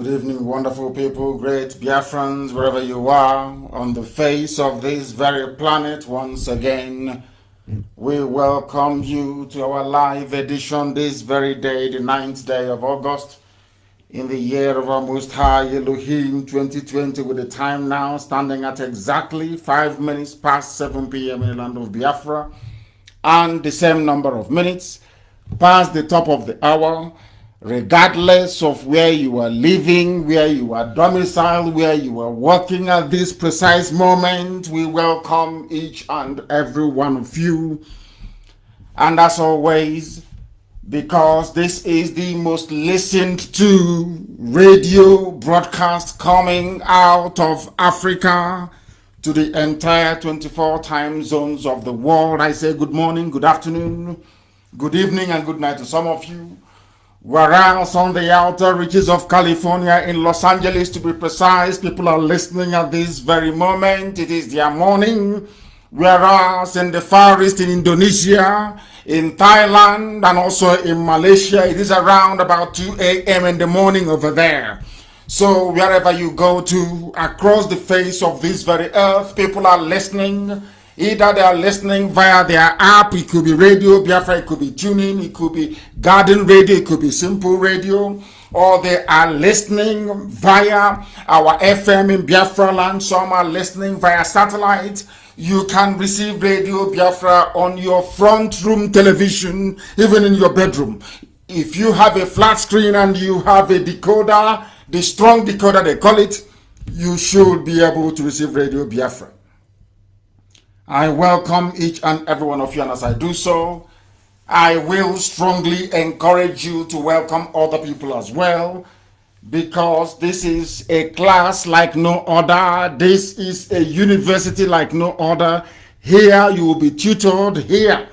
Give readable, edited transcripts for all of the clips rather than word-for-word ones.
Good evening, wonderful people, great Biafrans, wherever you are on the face of this very planet. Once again, we welcome you to our live edition this very day, the 9th day of August, in the year of our Most High Elohim 2020, with the time now standing at exactly 5 minutes past 7 p.m. in the land of Biafra, and the same number of minutes past the top of the hour, regardless of where you are living, where you are domiciled, where you are working at this precise moment. We welcome each and every one of you. And as always, because this is the most listened to radio broadcast coming out of Africa to the entire 24 time zones of the world, I say good morning, good afternoon, good evening, and good night to some of you. Whereas on the outer reaches of California, in Los Angeles to be precise, people are listening at this very moment. It is their morning. Whereas in the Far East, in Indonesia, in Thailand, and also in Malaysia, it is around about 2 a.m. in the morning over there. So wherever you go to across the face of this very earth, people are listening. Either they are listening via their app, it could be Radio Biafra, it could be tuning, it could be Garden Radio, it could be Simple Radio, or they are listening via our FM in Biafra land. Some are listening via satellite. You can receive Radio Biafra on your front room television, even in your bedroom. If you have a flat screen and you have a decoder, the strong decoder they call it, you should be able to receive Radio Biafra. I welcome each and every one of you, and as I do so, I will strongly encourage you to welcome other people as well, because this is a class like no other. This is a university like no other. Here you will be tutored, here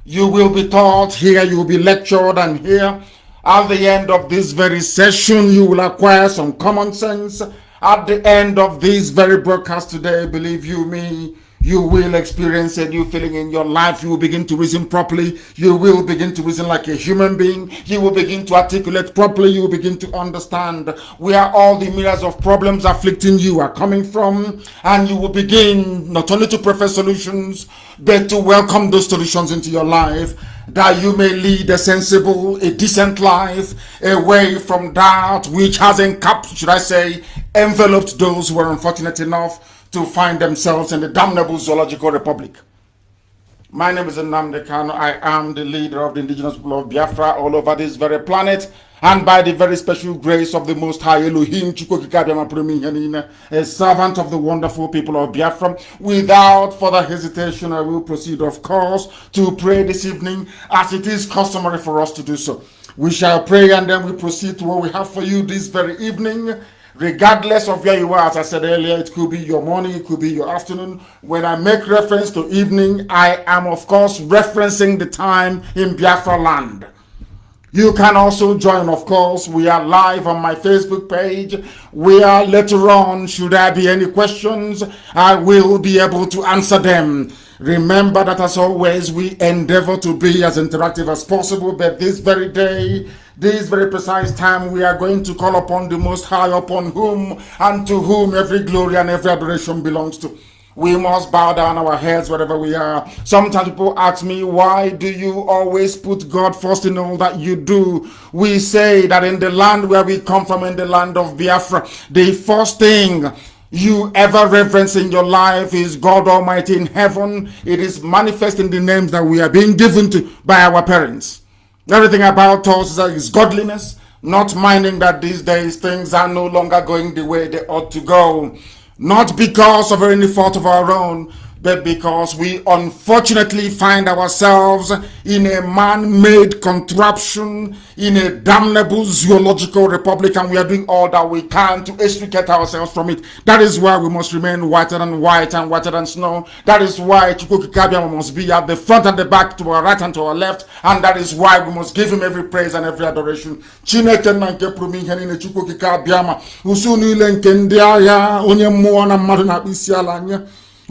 you will be taught, here you will be lectured, and here at the end of this very session you will acquire some common sense. At the end of this very broadcast today, believe you me, you will experience a new feeling in your life. You will begin to reason properly. You will begin to reason like a human being. You will begin to articulate properly. You will begin to understand where all the myriads of problems afflicting you are coming from. And you will begin not only to prefer solutions, but to welcome those solutions into your life, that you may lead a sensible, a decent life, away from that which has enveloped those who are unfortunate enough to find themselves in the damnable zoological republic. My name is Nnamdi Kanu. I am the leader of the indigenous people of Biafra all over this very planet, and by the very special grace of the Most High Elohim, a servant of the wonderful people of Biafra. Without further hesitation, I will proceed, of course, to pray this evening, as it is customary for us to do so. We shall pray, and then we proceed to what we have for you this very evening. Regardless of where you are, as I said earlier, it could be your morning, it could be your afternoon. When I make reference to evening, I am of course referencing the time in Biafra land. You can also join, of course. We are live on my Facebook page, where later on, should there be any questions, I will be able to answer them. Remember that as always, we endeavor to be as interactive as possible, but this very day, this very precise time, we are going to call upon the Most High, upon whom and to whom every glory and every adoration belongs to. We must bow down our heads wherever we are. Sometimes people ask me, why do you always put God first in all that you do? We say that in the land where we come from, in the land of Biafra, the first thing you ever reverence in your life is God Almighty in heaven. It is manifest in the names that we are being given to by our parents. Everything about us is godliness, not minding that these days things are no longer going the way they ought to go. Not because of any fault of our own, but because we unfortunately find ourselves in a man-made contraption, in a damnable zoological republic, and we are doing all that we can to extricate ourselves from it. That is why we must remain whiter than white and whiter than snow. That is why Chukwukikabia must be at the front and the back, to our right and to our left, and that is why we must give him every praise and every adoration. Chineke na nke pụrụ ihe niile Chukwukikabia ma usu niile nke ndị agha onye mmụọ na mmadụ na isi ala anya.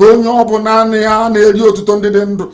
Onye ọ bụ naanị ya na-eri otuto ndị dị ndụ.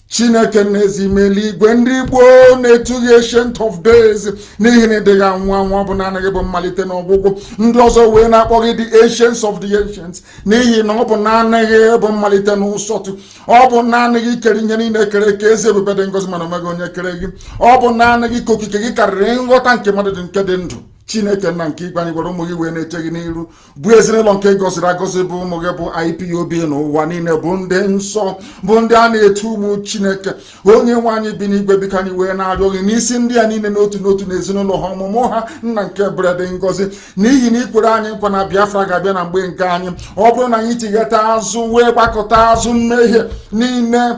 Chineke nezimeli gwendi Igbo na-etughị ancient of days n'ihi na ịdịga nwa bụ na anaghị bụ mmalite na ọgwụgwụ. Ndị ọzọ wee na-akpọ gị the ancients of the ancients n'ihi na ọ bụ na anaghị bụ mmalite n'ụsọtụ. Ọ bụ na anaghị kere ihe niile kere ka eze ebube dị ngọzi mana omeghị onye kere gị. Ọ bụ na anaghị ka okike gị karịrị nghọta nke mmadụ dị nke dị ndụ. Chineke nna nke igwe anyị gwara ụmụ gị wee na-eche gị n'iru bụ ezinụlọ nke gọziri agọzi bụ ụmụ gị bụ IPOB n'ụwa niile bụ ndị nsọ bụ ndị a na-etu ugbu Chineke onye nwe anyị bi n'igwe biko anyị wee na-arịọ gị n'isi ndị a niile n'otu n'otu na ezinụlọ ha ọmụmụ ha nna nke bere dị ngọzi n'ihi na ikwere anyị nkwa na Biafra ga-abịa na mgbe nke anyị. Ọ bụrụ na anyị tigheta azụ wee gbakọta azụ mmehie niile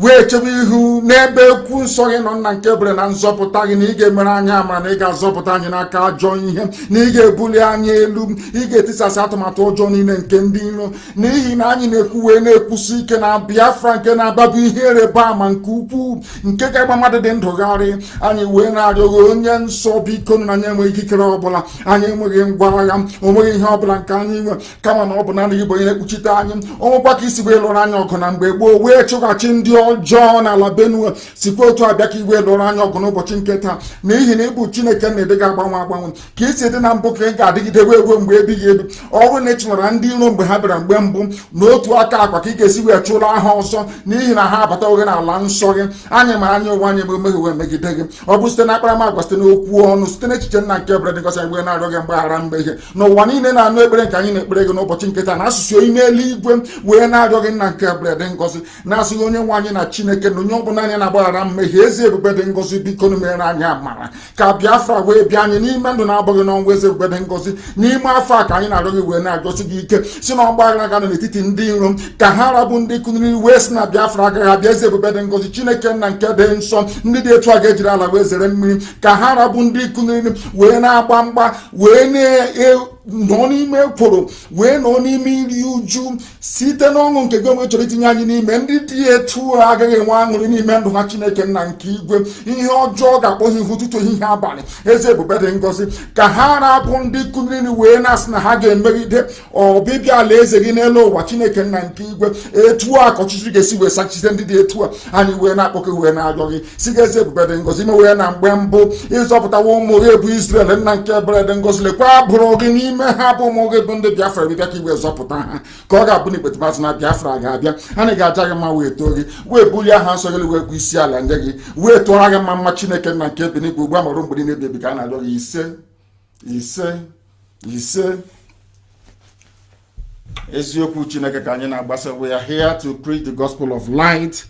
wee chebe ihu n'ebe ekwu nsọ gị nọ nna nke bere na nzọpụta gị na ị ga-emere anyị amara na ị ga-azọpụta anyị n'aka ajọ ihe na ị ga-ebuli anyị elu ị ga-etisasị atụmatụ ọjọọ niile nke ndị iro n'ihi na anyị na-ekwu wee na-ekwusi ike na Biafra nke na-ababụ ihe ịrịba ama nke ukwuu nke ga-agba mmadụ dị ndụgharị. Anyị wee na-arịọghị onye nsọ biko na anyị enweghị ikikere ọbụla anyị enweghị ngwa agha onweghị ihe ọbụla nke anyị nwe kama na ọ bụ naanị gị bụ onye na-ekpuchite anyị. Ọnwụkwa ka isi wee lụrụ anyị ọgụ na mgbe gboo wee chụghachi ndị ọjọọ n'ala Benue sikwa otu abịa ka igwe lụrụ anya ọgụ n'ụbọchị nke taa n'ihi na ịbụ Chineke na-ede ga-agbanwe agbanwe ka isi dị na mbụ ka ị ga-adịgide ruo mgbe ebighị ebi. Ọ bụrụ na ị chụnara ndị iro mgbe ha bịara mgbe mbụ n'otu aka akwa ka ị ga-esi wee chụrụ aha ọzọ n'ihi na ha abata oge n'ala nsọ gị. Anyị ma anya onwe anyị bụ mmehie wee megide gị. Ọ bụ site na akparamagwa site n'okwu ọnụ site n'echiche nna nke bere dị ngọzi anyị wee na-arịọ gị mgbaghara mmehie n'ụwa niile na-anụ ekpere nke anyị na-ekpere gị n'ụbọchị nke taa na asụsụ ime eluigwe wee na-arịọ gị nna nke bere dị ngọzi na-asịghị onye nwe anyị na Chineke na onye ọbụla anyị na-agbaghara mmehie ezi ebube dị ngọzi biko na mere anyị amara ka Biafra wee bịa anyị n'ime ndụ na-abụghị n'ọnwa ezi ebube dị ngọzi n'ime afọ a ka anyị na-arịọ gị wee na-agọzi gị ike si na ọgbaghara ga nọ n'etiti ndị iro ka ha rabụ ndị kụniri wee si na Biafra agaghị abịa ezi ebube dị ngọzi. Chineke nna nke dị nsọ ndị dị etu a ga-ejiri ala wee zere mmiri ka ha rabụ ndị kụniri wee na-agba mgba wee nọ n'ime ekworo wee nọ n'ime iri uju site n'ọṅụ nke gị onwe chọrọ itinye anyị n'ime. Ndị dị etu a agaghị enwe aṅụrị n'ime ndụ ha. Chineke nna nke igwe ihe ọjọọ ga-akpọ ha ihu ụtụtụ ehihie abalị eze ebube dị ngọzi ka ha rabụ ndị kụniri wee na-asị na ha ga-emegide ọbịbịa ala eze gị n'elu ụwa. Chineke nna nke igwe etu a ka ọchịchị ga-esi wee sachite ndị dị etu a anyị wee na-akpọkọ wee na-arịọ gị si ga eze ebube dị ngọzi ime wee na mgbe mbụ ịzọpụtawa ụmụ gị bụ Israel nna nke ebere dị ngọzi lekwa abụrụ gị n'ime ha bụ ụmụ gị bụ ndị Biafra bịbịa ka iwe zọpụta ha ka ọ ga-abụ na ikpetemazụ na Biafra ga-abịa anyị ga-aja gị mma wee too gị wee bulie aha nsọ gị wee bụ isi ala nye gị wee tụọra gị mma mma. Chineke nna nke bi n'igwe ugbu a marụ mgbe niile ebi ka a na-arịọ gị ise ise ise. Eziokwu Chineke ka anyị na-agbasa. We are here to preach the gospel of light,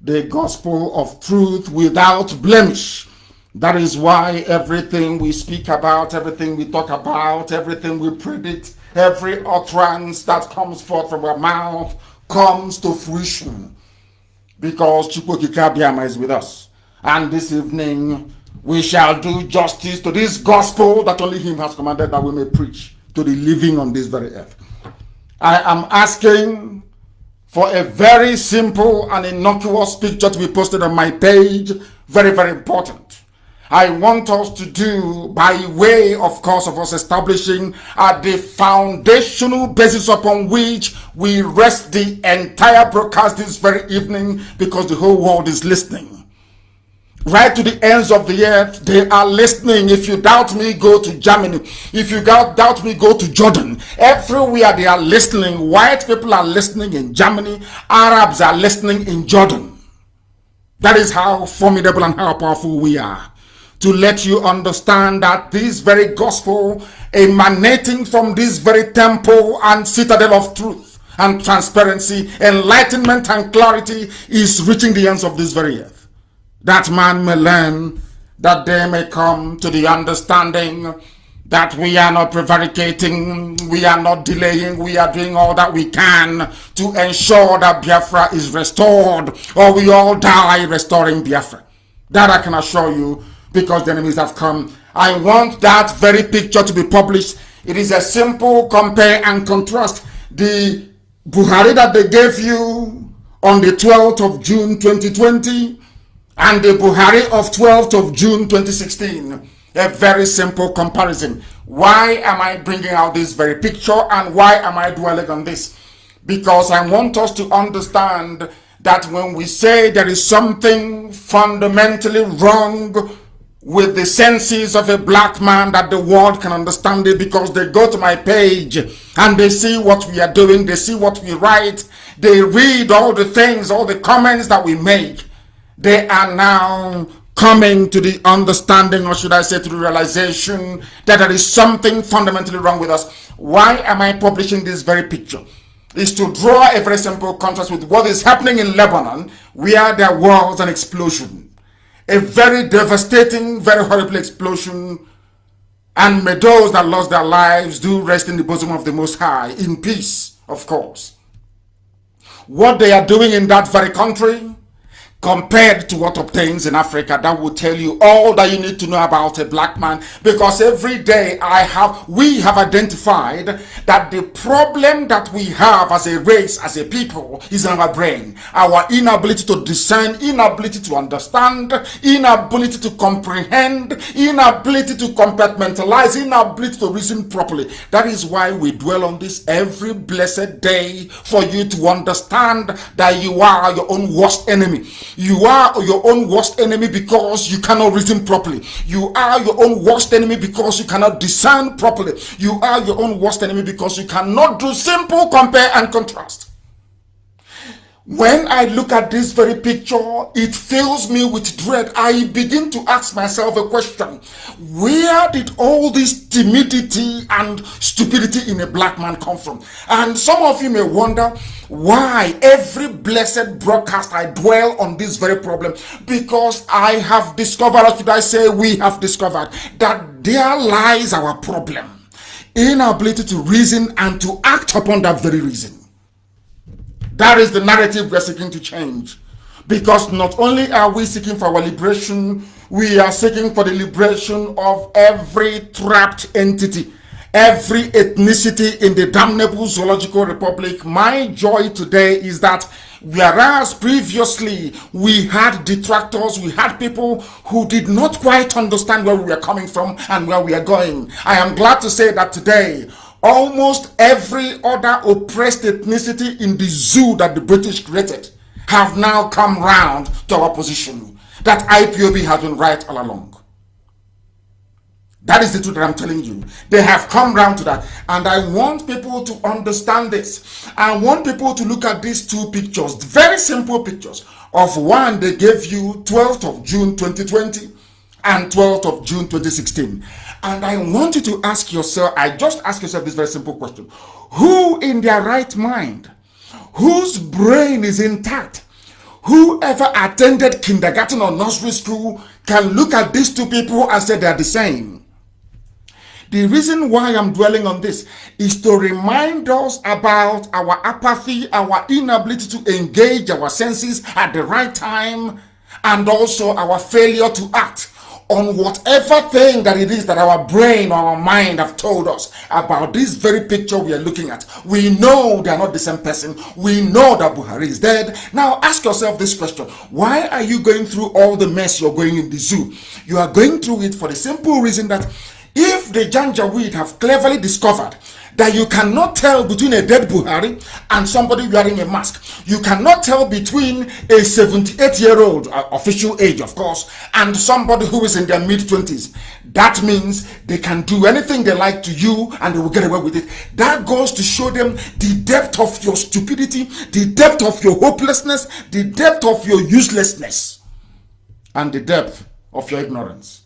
the gospel of truth without blemish. That is why everything we speak about, everything we talk about, everything we predict, every utterance that comes forth from our mouth comes to fruition because Chukwokika Biama is with us. And this evening we shall do justice to this gospel that only him has commanded that we may preach to the living on this very earth. I am asking for a very simple and innocuous picture to be posted on my page. Very, very important. I want us to do by way, of course, of us establishing the foundational basis upon which we rest the entire broadcast this very evening, because the whole world is listening. Right to the ends of the earth, they are listening. If you doubt me, go to Germany. If you doubt me, go to Jordan. Everywhere they are listening. White people are listening in Germany. Arabs are listening in Jordan. That is how formidable and how powerful we are. To let you understand that this very gospel emanating from this very temple and citadel of truth and transparency, enlightenment and clarity is reaching the ends of this very earth. That man may learn, that they may come to the understanding that we are not prevaricating, we are not delaying, we are doing all that we can to ensure that Biafra is restored, or we all die restoring Biafra. That I can assure you, because the enemies have come. I want that very picture to be published. It is a simple compare and contrast. The Buhari that they gave you on the 12th of June 2020 and the Buhari of 12th of June 2016. A very simple comparison. Why am I bringing out this very picture and why am I dwelling on this? Because I want us to understand that when we say there is something fundamentally wrong with the senses of a black man, that the world can understand it because they go to my page and they see what we are doing, they see what we write, they read all the things, all the comments that we make. They are now coming to the understanding, or should I say to the realization, that there is something fundamentally wrong with us. Why am I publishing this very picture? Is to draw a very simple contrast with what is happening in Lebanon, where there was an explosion. A very devastating, very horrible explosion. And may those that lost their lives do rest in the bosom of the Most High, in peace, of course. What they are doing in that very country, compared to what obtains in Africa, that will tell you all that you need to know about a black man. Because every day we have identified that the problem that we have as a race, as a people, is in our brain. Our inability to discern, inability to understand, inability to comprehend, inability to compartmentalize, inability to reason properly. That is why we dwell on this every blessed day, for you to understand that you are your own worst enemy. You are your own worst enemy because you cannot reason properly. You are your own worst enemy because you cannot discern properly. You are your own worst enemy because you cannot do simple compare and contrast. When I look at this very picture, it fills me with dread. I begin to ask myself a question. Where did all this timidity and stupidity in a black man come from? And some of you may wonder why every blessed broadcast I dwell on this very problem. Because I have discovered, or should I say we have discovered, that there lies our problem. Inability to reason and to act upon that very reason. That is the narrative we're seeking to change. Because not only are we seeking for our liberation, we are seeking for the liberation of every trapped entity, every ethnicity in the damnable zoological republic. My joy today is that whereas previously we had detractors, we had people who did not quite understand where we were coming from and where we are going, I am glad to say that today, almost every other oppressed ethnicity in the zoo that the British created have now come round to our position. That IPOB has been right all along. That is the truth that I'm telling you. They have come round to that. And I want people to understand this. I want people to look at these two pictures, very simple pictures. Of one, they gave you 12th of June 2020 and 12th of June 2016. And I want you to ask yourself, just ask yourself this very simple question. Who in their right mind, whose brain is intact, whoever attended kindergarten or nursery school can look at these two people and say they are the same? The reason why I'm dwelling on this is to remind us about our apathy, our inability to engage our senses at the right time, and also our failure to act on whatever thing that it is that our brain or our mind have told us about this very picture we are looking at. We know they are not the same person. We know that Buhari is dead. Now ask yourself this question. Why are you going through all the mess you're going in the zoo? You are going through it for the simple reason that if the Janjaweed have cleverly discovered that you cannot tell between a dead Buhari and somebody wearing a mask, you cannot tell between a 78-year-old, official age of course, and somebody who is in their mid-20s. That means they can do anything they like to you and they will get away with it. That goes to show them the depth of your stupidity, the depth of your hopelessness, the depth of your uselessness, and the depth of your ignorance.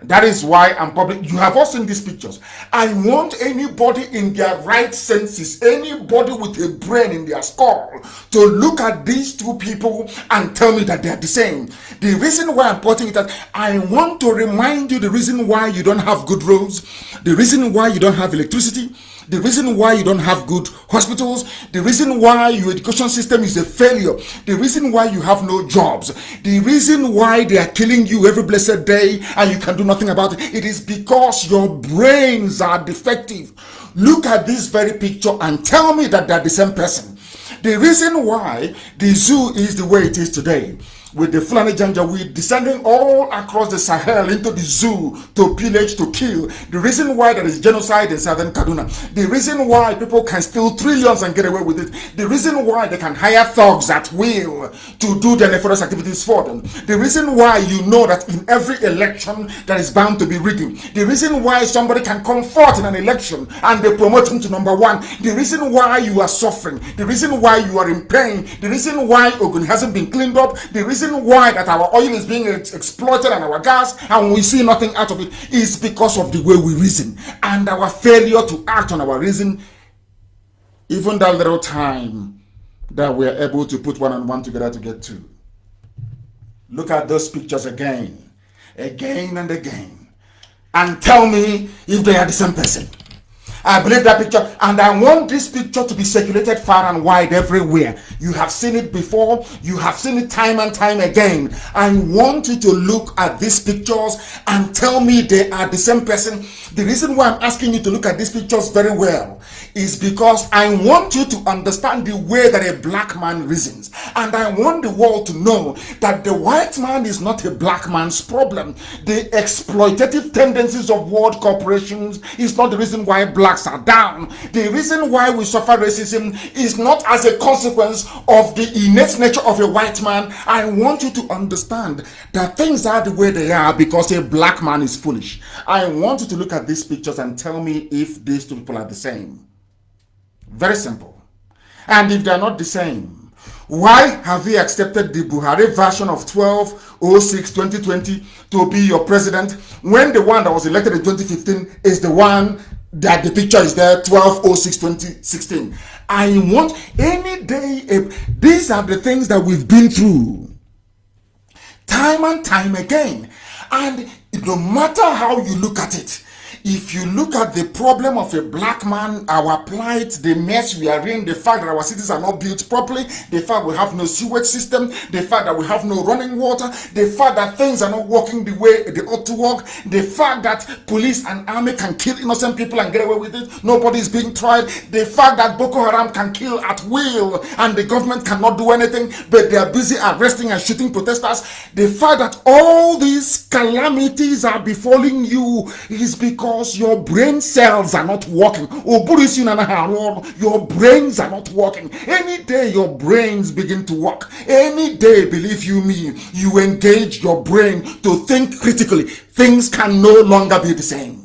That is why I'm public. You have all seen these pictures. I want anybody in their right senses, anybody with a brain in their skull, to look at these two people and tell me that they are the same. The reason why I'm putting it out, I want to remind you the reason why you don't have good roads, the reason why you don't have electricity, the reason why you don't have good hospitals, the reason why your education system is a failure, the reason why you have no jobs, the reason why they are killing you every blessed day and you can do nothing about it, it is because your brains are defective. Look at this very picture and tell me that they're the same person. The reason why the zoo is the way it is today with the Fulani Janjaweed descending all across the Sahel into the zoo to pillage, to kill. The reason why there is genocide in southern Kaduna, the reason why people can steal trillions and get away with it, the reason why they can hire thugs at will to do their nefarious activities for them, the reason why you know that in every election there is bound to be rigging, the reason why somebody can come forth in an election and they promote him to number one, the reason why you are suffering, the reason why you are in pain, the reason why Ogun hasn't been cleaned up, the reason why that our oil is being exploited and our gas and we see nothing out of it is because of the way we reason and our failure to act on our reason. Even that little time that we are able to put one and one together to get two. Look at those pictures again and again, and tell me if they are the same person. I believe that picture, and I want this picture to be circulated far and wide everywhere. You have seen it before, you have seen it time and time again. I want you to look at these pictures and tell me they are the same person. The reason why I'm asking you to look at these pictures very well is because I want you to understand the way that a black man reasons. And I want the world to know that the white man is not a black man's problem. The exploitative tendencies of world corporations is not the reason why blacks are down. The reason why we suffer racism is not as a consequence of the innate nature of a white man. I want you to understand that things are the way they are because a black man is foolish. I want you to look at these pictures and tell me if these two people are the same. Very simple. And if they are not the same, why have you accepted the Buhari version of 12/06/2020 to be your president when the one that was elected in 2015 is the one that the picture is there, 12/06/2016? I want any day, these are the things that we've been through time and time again. And no matter how you look at it, if you look at the problem of a black man, our plight, the mess we are in, the fact that our cities are not built properly, the fact we have no sewage system, the fact that we have no running water, the fact that things are not working the way they ought to work, the fact that police and army can kill innocent people and get away with it, nobody is being tried, the fact that Boko Haram can kill at will and the government cannot do anything, but they are busy arresting and shooting protesters, the fact that all these calamities are befalling you is because your brain cells are not working. Your brains are not working. Any day your brains begin to work, any day, believe you me, you engage your brain to think critically, things can no longer be the same.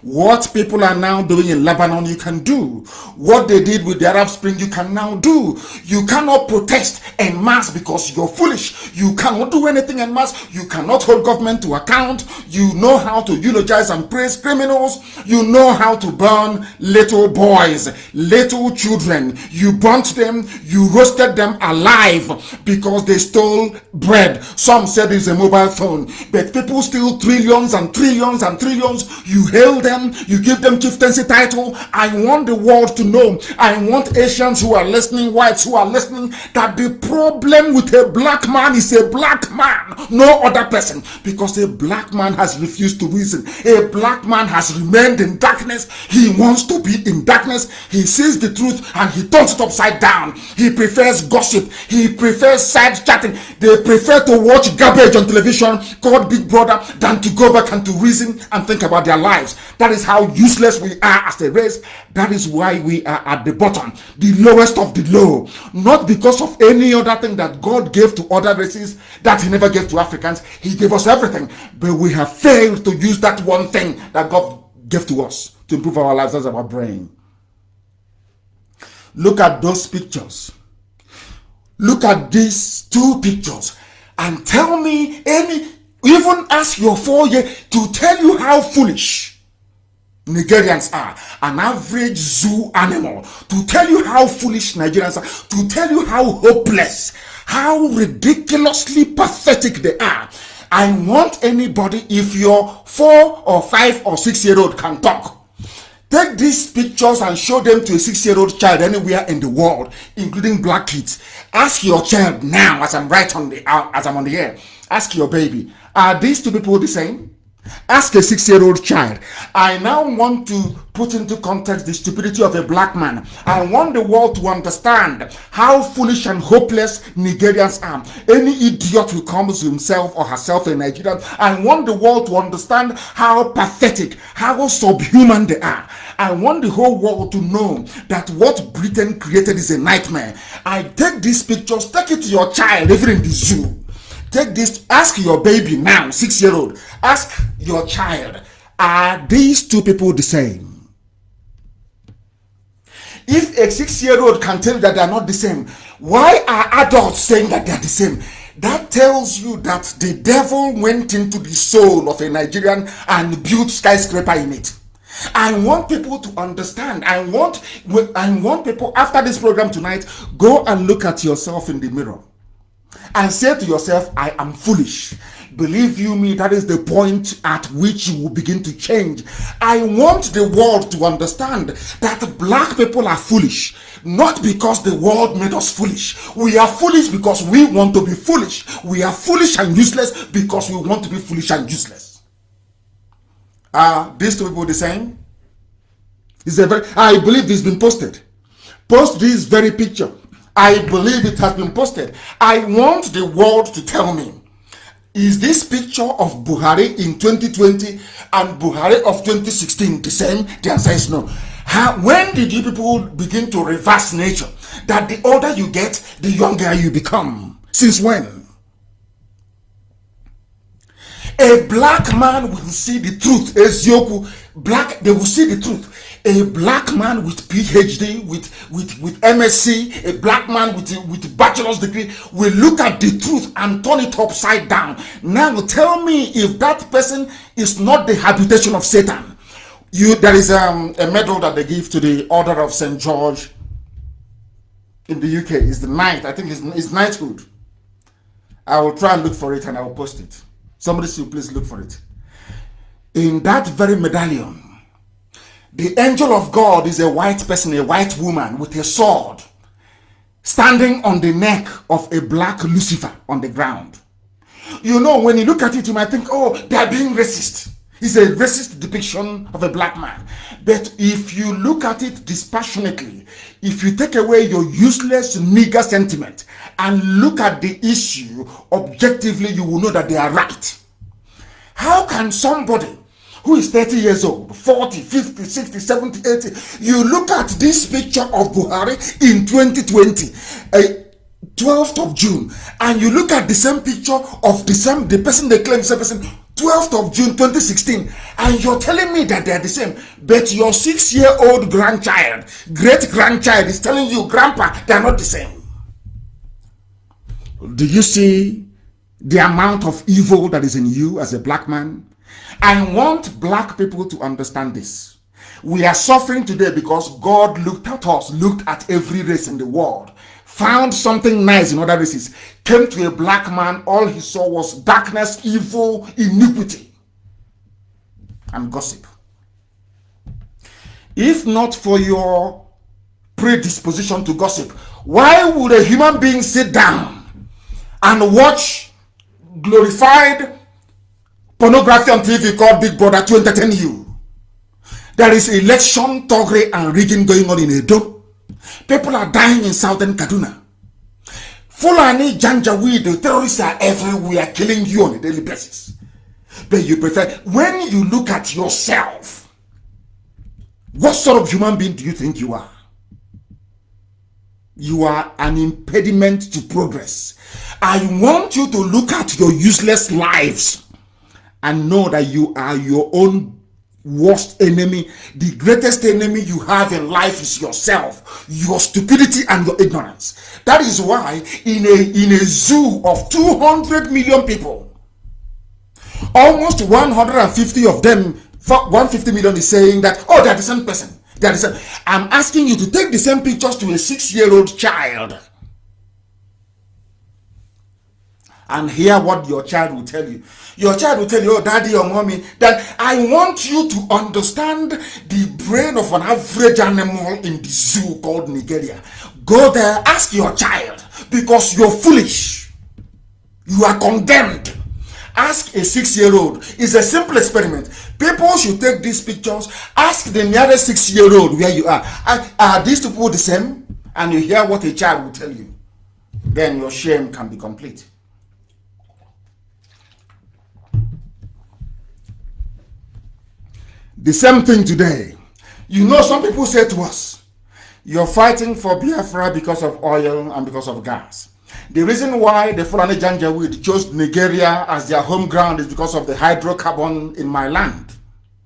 What people are now doing in Lebanon, you can do. What they did with the Arab Spring, you can now do. You cannot protest en masse because you're foolish. You cannot do anything en masse. You cannot hold government to account. You know how to eulogize and praise criminals. You know how to burn little boys, little children. You burnt them. You roasted them alive because they stole bread. Some said it's a mobile phone, but people steal trillions and trillions and trillions. You hail them. You give them chieftaincy title. I want the world to know, I want Asians who are listening, whites who are listening, that the problem with a black man is a black man, no other person, because a black man has refused to reason. A black man has remained in darkness. He wants to be in darkness. He sees the truth and he turns it upside down. He prefers gossip. He prefers side chatting. They prefer to watch garbage on television called Big Brother than to go back and to reason and think about their lives. That is how useless we are as a race. That is why we are at the bottom, the lowest of the low. Not because of any other thing that God gave to other races that he never gave to Africans. He gave us everything, but we have failed to use that one thing that God gave to us to improve our lives as our brain. Look at those pictures. Look at these two pictures and tell me even ask your 4-year to tell you how foolish Nigerians are, an average zoo animal, to tell you how foolish Nigerians are, to tell you how hopeless, how ridiculously pathetic they are. I want anybody, if your 4 or 5 or 6-year-old can talk, take these pictures and show them to a 6-year-old child anywhere in the world, including black kids. Ask your child now, as I'm on the air, ask your baby, are these two people the same? Ask a 6-year-old child. I now want to put into context the stupidity of a black man. I want the world to understand how foolish and hopeless Nigerians are. Any idiot who calls himself or herself a Nigerian, I want the world to understand how pathetic, how subhuman they are. I want the whole world to know that what Britain created is a nightmare. I take these pictures, take it to your child, even in the zoo. Take this, ask your baby now, 6-year-old, ask your child, are these two people the same? If a 6-year-old can tell you that they are not the same, why are adults saying that they are the same? That tells you that the devil went into the soul of a Nigerian and built skyscraper in it. I want people to understand. I want people, after this program tonight, go and look at yourself in the mirror and say to yourself, I am foolish. Believe you me, that is the point at which you will begin to change. I want the world to understand that black people are foolish, not because the world made us foolish. We are foolish because we want to be foolish. We are foolish and useless because we want to be foolish and useless. Are these two people the same? I believe this has been posted. Post this very picture. I believe it has been posted. I want the world to tell me, is this picture of Buhari in 2020 and Buhari of 2016 the same? The answer is no. When did you people begin to reverse nature? That the older you get, the younger you become. Since when? A black man will see the truth. They will see the truth. A black man with PhD, with MSc, a black man with bachelor's degree will look at the truth and turn it upside down. Now tell me if that person is not the habitation of Satan. There is a medal that they give to the Order of St. George in the UK. It's the ninth. I think it's knighthood. I will try and look for it and I will post it. Somebody should please look for it. In that very medallion, the angel of God is a white person, a white woman with a sword, standing on the neck of a black Lucifer on the ground. You know, when you look at it, you might think, oh, they are being racist. It's a racist depiction of a black man. But if you look at it dispassionately, if you take away your useless nigger sentiment and look at the issue objectively, you will know that they are right. How can somebody who is 30 years old, 40, 50, 60, 70, 80, you look at this picture of Buhari in 2020, 12th of June, and you look at the same picture of the person they claim is the same person, 12th of June 2016, and you're telling me that they're the same, but your 6-year-old grandchild, great-grandchild is telling you, Grandpa, they're not the same. Do you see the amount of evil that is in you as a black man? I want black people to understand this. We are suffering today because God looked at us, looked at every race in the world, found something nice in other races, came to a black man, all he saw was darkness, evil, iniquity, and gossip. If not for your predisposition to gossip, why would a human being sit down and watch glorified pornography on TV called Big Brother to entertain you? There is election, thuggery, and rigging going on in Edo. People are dying in southern Kaduna. Fulani, Janjaweed, the terrorists are everywhere killing you on a daily basis. But you prefer, when you look at yourself, what sort of human being do you think you are? You are an impediment to progress. I want you to look at your useless lives and know that you are your own worst enemy. The greatest enemy you have in life is yourself, your stupidity and your ignorance. That is why in a zoo of 200 million people, almost 150 of them, 150 million is saying that, oh, they're the same person. They're the same. I'm asking you to take the same pictures to a 6-year-old child and hear what your child will tell you. Your child will tell you, oh, daddy or mommy, that I want you to understand the brain of an average animal in the zoo called Nigeria. Go there, ask your child, because you're foolish. You are condemned. Ask a 6-year-old. It's a simple experiment. People should take these pictures. Ask the nearest 6-year-old where you are. Are these people the same? And you hear what a child will tell you. Then your shame can be complete. The same thing today. You know, some people say to us, you're fighting for Biafra because of oil and because of gas. The reason why the Fulani Janjaweed chose Nigeria as their home ground is because of the hydrocarbon in my land,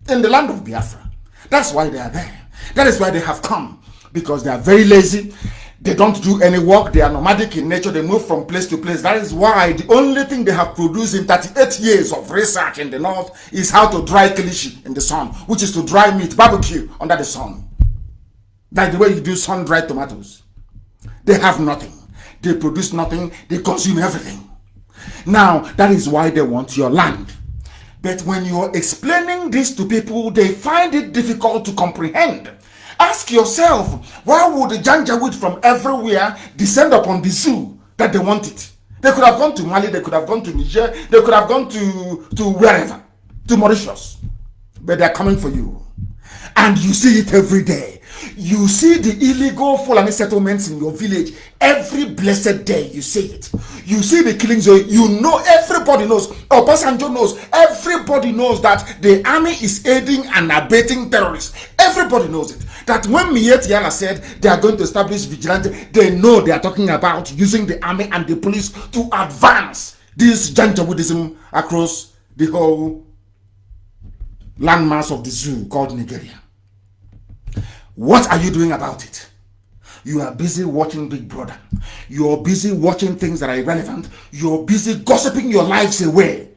in the land of Biafra. That's why they are there. That is why they have come, because they are very lazy. They don't do any work. They are nomadic in nature. They move from place to place. That is why the only thing they have produced in 38 years of research in the north is how to dry kilishi in the sun, which is to dry meat, barbecue under the sun. That's the way you do sun-dried tomatoes. They have nothing. They produce nothing. They consume everything. Now, that is why they want your land. But when you're explaining this to people, they find it difficult to comprehend. Ask yourself, why would the Janjaweed from everywhere descend upon the zoo that they want it? They could have gone to Mali, they could have gone to Niger, they could have gone to wherever, to Mauritius. But they're coming for you. And you see it every day. You see the illegal Fulani settlements in your village every blessed day. You see it. You see the killings. You know, everybody knows. Obasanjo knows. Everybody knows that the army is aiding and abetting terrorists. Everybody knows it. That when Miet Yala said they are going to establish vigilante, they know they are talking about using the army and the police to advance this Janjaweedism across the whole landmass of the zoo called Nigeria. What are you doing about it? You are busy watching Big Brother. You're busy watching things that are irrelevant. You're busy gossiping your lives away.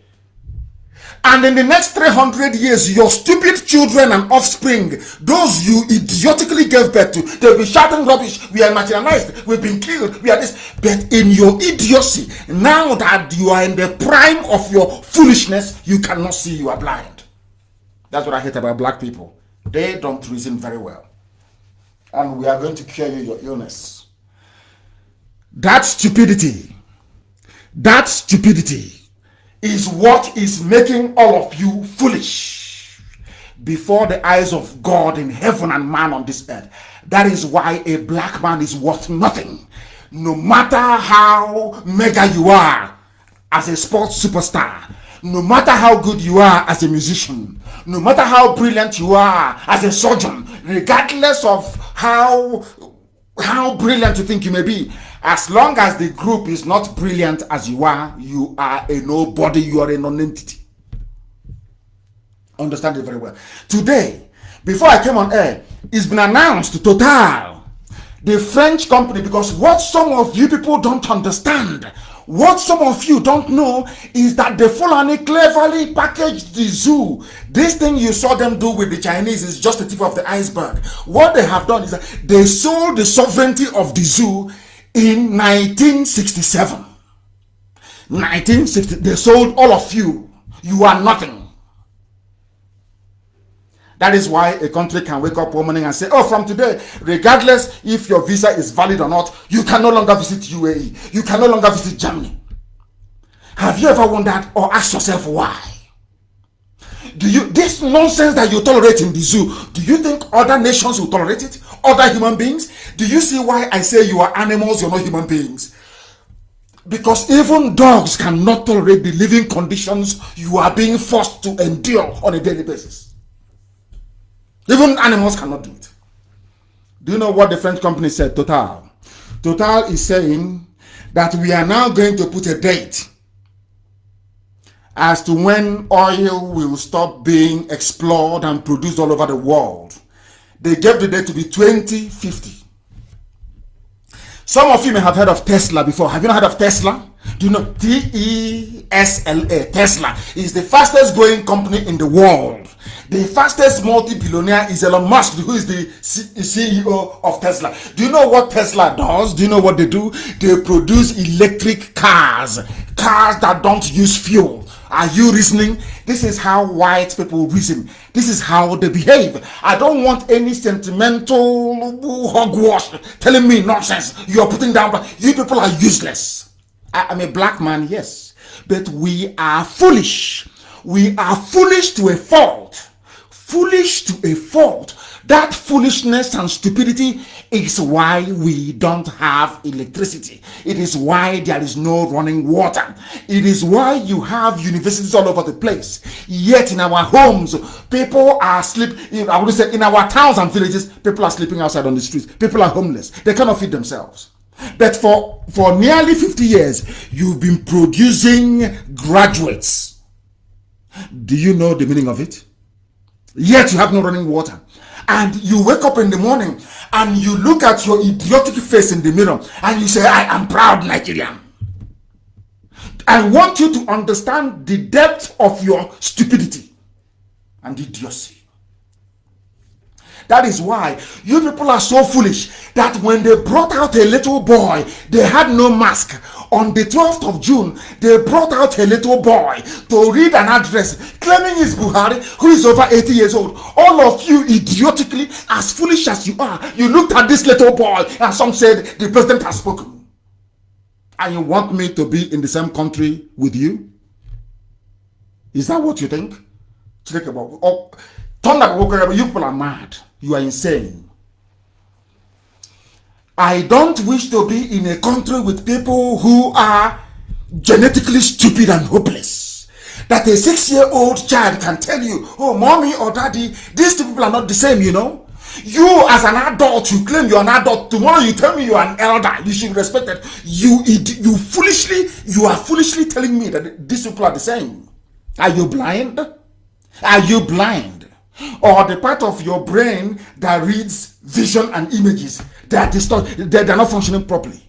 And in the next 300 years, your stupid children and offspring, those you idiotically gave birth to, they'll be shouting rubbish. We are marginalized. We've been killed. We are this. But in your idiocy, now that you are in the prime of your foolishness, you cannot see. You are blind. That's what I hate about black people. They don't reason very well. And we are going to cure you your illness. That stupidity is what is making all of you foolish before the eyes of God in heaven and man on this earth. That is why a black man is worth nothing. No matter how mega you are as a sports superstar, no matter how good you are as a musician, no matter how brilliant you are as a surgeon, regardless of how brilliant you think you may be, as long as the group is not brilliant as you are a nobody, you are a non-entity. Understand it very well. Today, before I came on air, it's been announced, Total, the French company, because what some of you people don't understand, what some of you don't know is that the Fulani cleverly packaged the zoo. This thing you saw them do with the Chinese is just the tip of the iceberg. What they have done is that they sold the sovereignty of the zoo in 1967. 1960, they sold all of you. You are nothing. That is why a country can wake up one morning and say, oh, from today, regardless if your visa is valid or not, you can no longer visit UAE. You can no longer visit Germany. Have you ever wondered or asked yourself why? This nonsense that you tolerate in the zoo, do you think other nations will tolerate it? Other human beings? Do you see why I say you are animals, you're not human beings? Because even dogs cannot tolerate the living conditions you are being forced to endure on a daily basis. Even animals cannot do it. Do you know what the French company said, Total? Total is saying that we are now going to put a date as to when oil will stop being explored and produced all over the world. They gave the date to be 2050. Some of you may have heard of Tesla before. Have you not heard of Tesla? Do you know Tesla? Tesla is the fastest growing company in the world. The fastest multi-billionaire is Elon Musk, who is the CEO of Tesla. Do you know what Tesla does? Do you know what they do? They produce electric cars that don't use fuel. Are you reasoning? This is how white people reason. This is how they behave. I don't want any sentimental hogwash telling me nonsense. You are putting down. You people are useless. I'm a black man, yes. But we are foolish. We are foolish to a fault. Foolish to a fault. That foolishness and stupidity is why we don't have electricity. It is why there is no running water. It is why you have universities all over the place. Yet in our homes, people are sleeping. I would say in our towns and villages, people are sleeping outside on the streets. People are homeless. They cannot feed themselves. But for nearly 50 years, you've been producing graduates. Do you know the meaning of it? Yet you have no running water. And you wake up in the morning and you look at your idiotic face in the mirror and you say, I am proud Nigerian. I want you to understand the depth of your stupidity and idiocy. That is why you people are so foolish that when they brought out a little boy, they had no mask. On the 12th of June, they brought out a little boy to read an address claiming it's Buhari, who is over 80 years old. All of you idiotically, as foolish as you are, you looked at this little boy and some said the president has spoken. And you want me to be in the same country with you? Is that what you think? Think about. Oh, you people are mad. You are insane. I don't wish to be in a country with people who are genetically stupid and hopeless. That a 6-year-old child can tell you, oh, mommy or daddy, these two people are not the same, you know. You as an adult, you claim you're an adult. Tomorrow you tell me you're an elder. You should respect it. You are foolishly telling me that these people are the same. Are you blind? Are you blind? Or the part of your brain that reads vision and images, they're not functioning properly?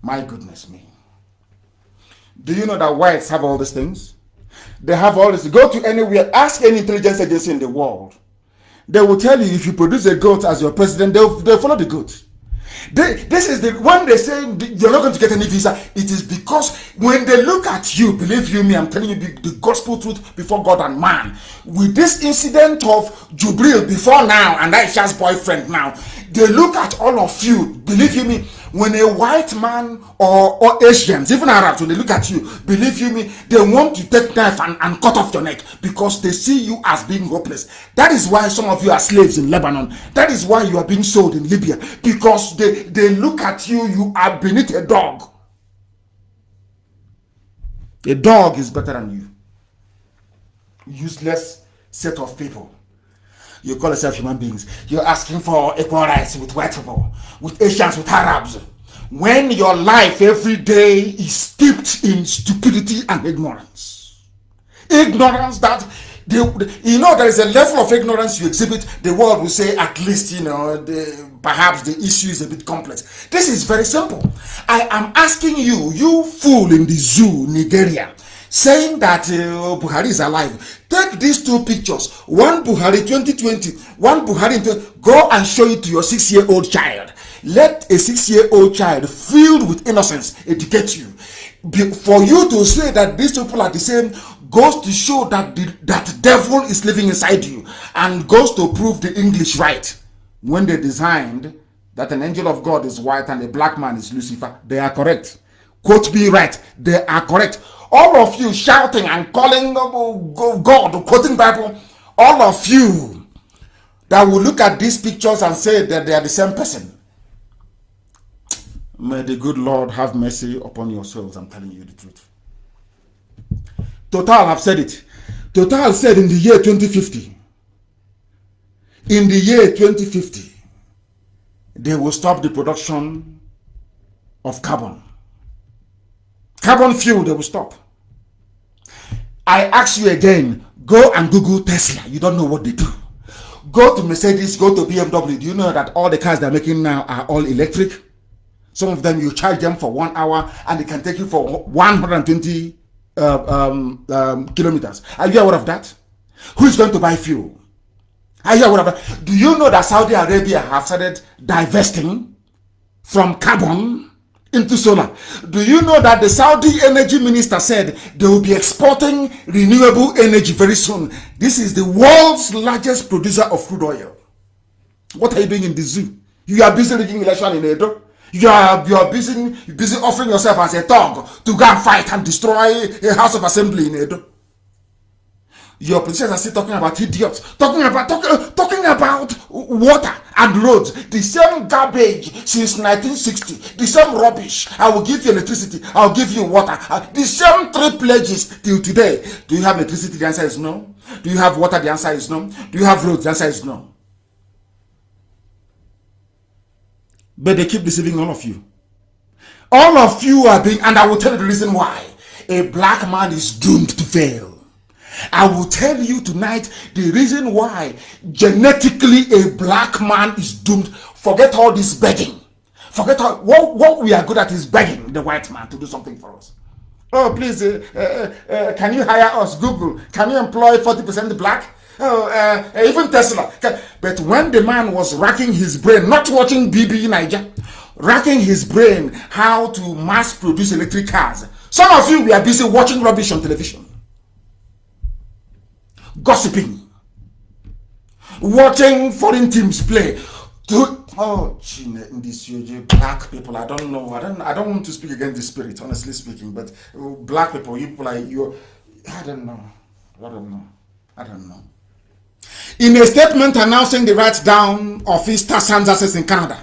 My goodness me. Do you know that whites have all these things? They have all this. Go to anywhere, ask any intelligence agency in the world. They will tell you if you produce a goat as your president, they'll follow the goat. This is when they say you're not going to get any visa, it is because when they look at you, believe you me, I'm telling you the gospel truth before God and man. With this incident of Jubril before now and Aisha's boyfriend now, they look at all of you, believe you me, when a white man or Asians, even Arabs, when they look at you, believe you me, they want to take knife and cut off your neck because they see you as being hopeless. That is why some of you are slaves in Lebanon. That is why you are being sold in Libya, because they look at you, you are beneath a dog. A dog is better than you. Useless set of people. You call yourself human beings. You're asking for equal rights with white people, with Asians, with Arabs. When your life every day is steeped in stupidity and ignorance. Ignorance that, there is a level of ignorance you exhibit, the world will say at least, perhaps the issue is a bit complex. This is very simple. I am asking you, you fool in the zoo, Nigeria, saying that Buhari is alive. Take these two pictures. One Buhari 2020, one Buhari 2020. Go and show it to your 6-year-old child. Let a 6-year-old child filled with innocence educate you. For you to say that these people are the same goes to show that that devil is living inside you, and goes to prove the English right. When they designed that an angel of God is white and a black man is Lucifer, they are correct. Quote me right, they are correct. All of you shouting and calling God, quoting Bible, all of you that will look at these pictures and say that they are the same person. May the good Lord have mercy upon your souls. I'm telling you the truth. Total have said it. Total said in the year 2050, in the year 2050, they will stop the production of carbon. Carbon fuel, they will stop. I ask you again, go and Google Tesla. You don't know what they do. Go to Mercedes, go to BMW. Do you know that all the cars they're making now are all electric? Some of them, you charge them for 1 hour and they can take you for 120 kilometers. Are you aware of that? Who is going to buy fuel? Are you aware of that? Do you know that Saudi Arabia have started divesting from carbon into solar? Do you know that the Saudi energy minister said they will be exporting renewable energy very soon? This is the world's largest producer of crude oil. What are you doing in the zoo? You are busy rigging election in Edo. You're busy offering yourself as a thug to go and fight and destroy a house of assembly in Edo. Your politicians are still talking about idiots, talking about water and roads, the same garbage since 1960, the same rubbish. I will give you electricity, I'll give you water, the same three pledges till today. Do you have electricity? The answer is no. Do you have water? The answer is no. Do you have roads? The answer is no. But they keep deceiving all of you. All of you are being, and I will tell you the reason why. A black man is doomed to fail. I will tell you tonight the reason why genetically a black man is doomed. Forget all this begging. Forget all, what we are good at is begging the white man to do something for us. Oh, please, can you hire us? Google, can you employ 40% black? Oh, even Tesla. But when the man was racking his brain, not watching BB Niger, racking his brain how to mass produce electric cars, some of you were busy watching rubbish on television, gossiping, watching foreign teams play. Oh, in this black people, I don't know. I don't want to speak against the spirit, honestly speaking. But black people, you people like you, I don't know. In a statement announcing the write down of Easter Sands assets in Canada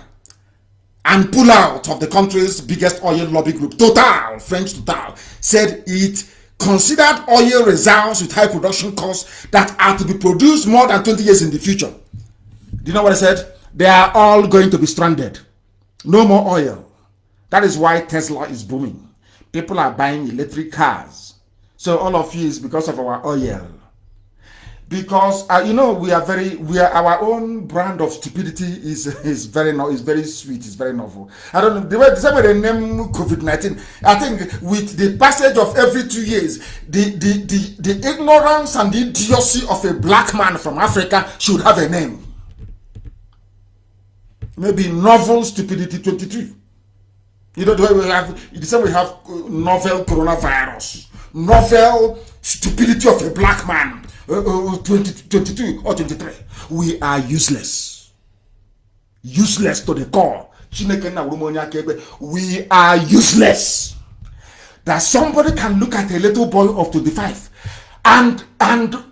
and pull out of the country's biggest oil lobby group, Total, French Total, said it considered oil reserves with high production costs that are to be produced more than 20 years in the future. Do you know what I said? They are all going to be stranded. No more oil. That is why Tesla is booming. People are buying electric cars. So all of you is because of our oil. Because we are our own brand of stupidity is very sweet, it's very novel. I don't know the same way they name COVID-19. I think with the passage of every 2 years, the ignorance and the idiocy of a black man from Africa should have a name. Maybe novel stupidity 22. You know, the way we have novel coronavirus, novel stupidity of a black man. 2022 or 23. We are useless. Useless to the core. We are useless. That somebody can look at a little boy of 25 and